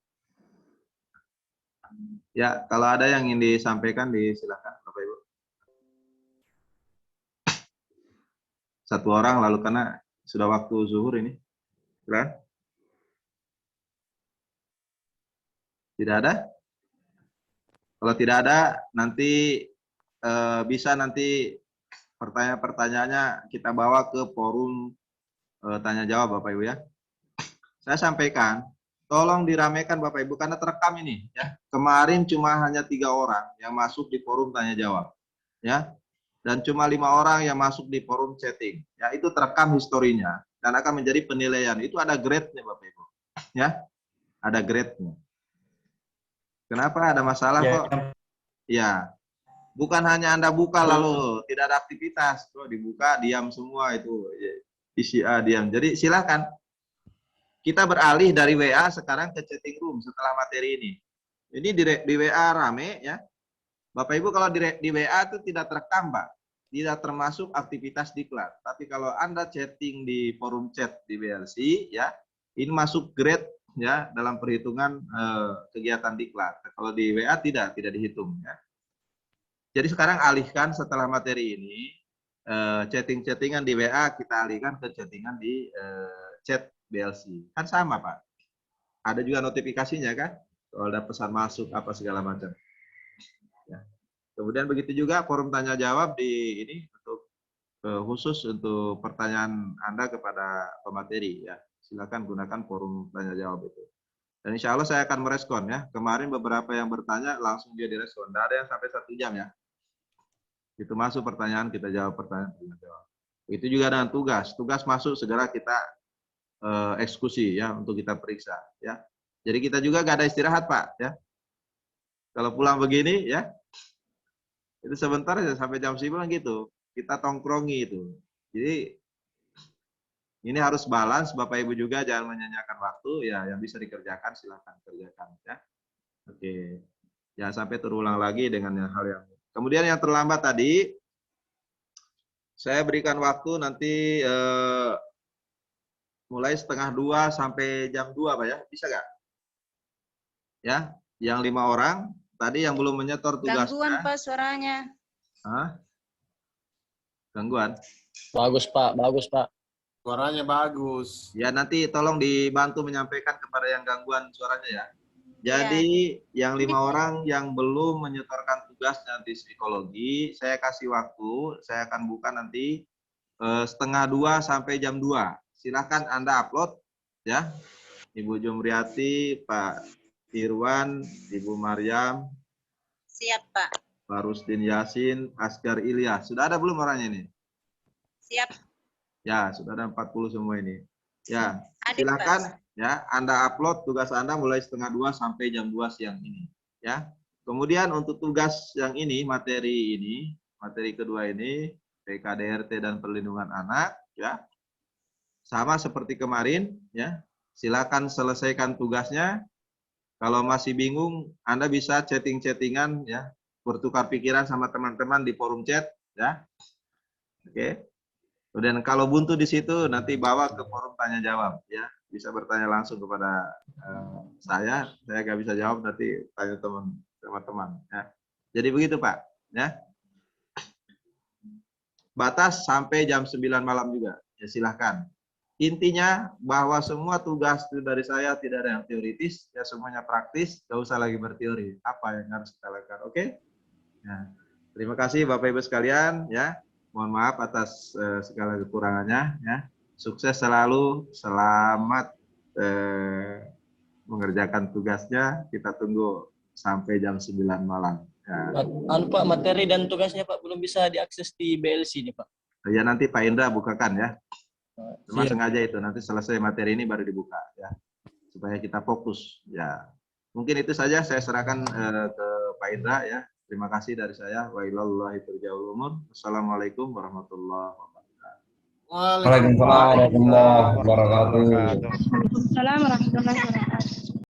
[SPEAKER 5] Ya, kalau ada yang ingin disampaikan silakan Bapak Ibu. 1 orang lalu karena sudah waktu zuhur ini. Silakan. Tidak ada? Kalau tidak ada, nanti bisa nanti pertanyaan-pertanyaannya kita bawa ke forum tanya jawab Bapak Ibu ya. Saya sampaikan, tolong diramaikan Bapak Ibu karena terekam ini ya. Kemarin cuma hanya 3 orang yang masuk di forum tanya jawab ya. Dan cuma 5 orang yang masuk di forum chatting. Ya, itu terekam historinya dan akan menjadi penilaian. Itu ada grade-nya Bapak Ibu. Ya. Ada grade-nya. Kenapa ada masalah kok? Ya. Bukan hanya Anda buka lalu tidak ada aktivitas. Kalau dibuka diam semua itu. Isi A diam. Jadi silakan. Kita beralih dari WA sekarang ke chatting room setelah materi ini. Ini di WA rame ya. Bapak Ibu kalau di WA itu tidak terekam Pak. Tidak termasuk aktivitas diklat. Tapi kalau Anda chatting di forum chat di BLC ya, ini masuk grade ya dalam perhitungan kegiatan diklat. Kalau di WA tidak dihitung ya. Jadi sekarang alihkan setelah materi ini chatting-chattingan di WA kita alihkan ke chattingan di chat BLC. Kan sama Pak. Ada juga notifikasinya kan? Kalau ada pesan masuk apa segala macam. Ya. Kemudian begitu juga forum tanya jawab di ini untuk khusus untuk pertanyaan Anda kepada pemateri ya. Silakan gunakan forum tanya jawab itu. Dan insya Allah saya akan merespon ya. Kemarin beberapa yang bertanya langsung dia direspon. Tidak ada yang sampai 1 jam ya. Itu masuk pertanyaan, kita jawab pertanyaan. Itu juga dengan tugas. Tugas masuk segera kita eksekusi ya untuk kita periksa ya. Jadi kita juga gak ada istirahat Pak ya. Kalau pulang begini ya, itu sebentar ya sampai jam 9 gitu. Kita tongkrongi itu. Jadi ini harus balance, Bapak Ibu juga jangan menyanyiakan waktu ya, yang bisa dikerjakan silakan kerjakan ya. Oke. Jangan sampai terulang lagi dengan hal yang. Kemudian yang terlambat tadi saya berikan waktu nanti mulai 1:30 sampai jam 2 Pak ya. Bisa nggak? Ya, yang 5 orang tadi yang belum menyetor tugasnya.
[SPEAKER 2] Gangguan Pak suaranya.
[SPEAKER 5] Hah? Gangguan?
[SPEAKER 10] Bagus Pak, bagus Pak.
[SPEAKER 11] Suaranya bagus.
[SPEAKER 5] Ya nanti tolong dibantu menyampaikan kepada yang gangguan suaranya ya. Jadi yang 5 orang yang belum menyetorkan tugasnya di psikologi, saya kasih waktu, saya akan buka nanti 1:30 sampai jam 2. Silahkan Anda upload ya. Ibu Jumriati, Pak Irwan, Ibu Maryam.
[SPEAKER 2] Siap Pak.
[SPEAKER 5] Pak Rusdin Yasin, Asgar Ilyas. Sudah ada belum orangnya ini?
[SPEAKER 2] Siap.
[SPEAKER 5] Ya, sudah ada 40 semua ini. Ya,
[SPEAKER 2] Adik,
[SPEAKER 5] silakan
[SPEAKER 2] Pak.
[SPEAKER 5] ya Anda upload tugas Anda mulai 1:30 sampai jam 2 siang ini ya. Kemudian untuk tugas yang ini, materi kedua ini PKDRT dan perlindungan anak ya. Sama seperti kemarin ya. Silakan selesaikan tugasnya. Kalau masih bingung, Anda bisa chatting-chattingan ya, bertukar pikiran sama teman-teman di forum chat ya. Oke. Kemudian kalau buntu di situ nanti bawa ke forum tanya jawab ya. Bisa bertanya langsung kepada saya nggak bisa jawab, nanti tanya teman-teman ya. Jadi begitu Pak ya. Batas sampai jam 9 malam juga ya, silahkan. Intinya bahwa semua tugas itu dari saya tidak ada yang teoritis ya, semuanya praktis, gak usah lagi berteori apa yang harus kita lakukan. Oke? Ya. Terima kasih Bapak Ibu sekalian ya. Mohon maaf atas segala kekurangannya ya. Sukses selalu, selamat mengerjakan tugasnya. Kita tunggu sampai jam 9 malam. Ya.
[SPEAKER 10] Pak, materi dan tugasnya Pak belum bisa diakses di BLC nih Pak.
[SPEAKER 5] Ya nanti Pak Indra bukakan ya. Cuma
[SPEAKER 10] Siap.
[SPEAKER 5] sengaja itu nanti selesai materi ini baru dibuka ya. Supaya kita fokus ya. Mungkin itu saja saya serahkan ke Pak Indra ya. Terima kasih dari saya. Wa ilallahi turja'ul umur. Wassalamualaikum warahmatullahi wabarakatuh.
[SPEAKER 8] Waalaikumsalam warahmatullahi wabarakatuh.
[SPEAKER 9] Waalaikumsalam warahmatullahi wabarakatuh.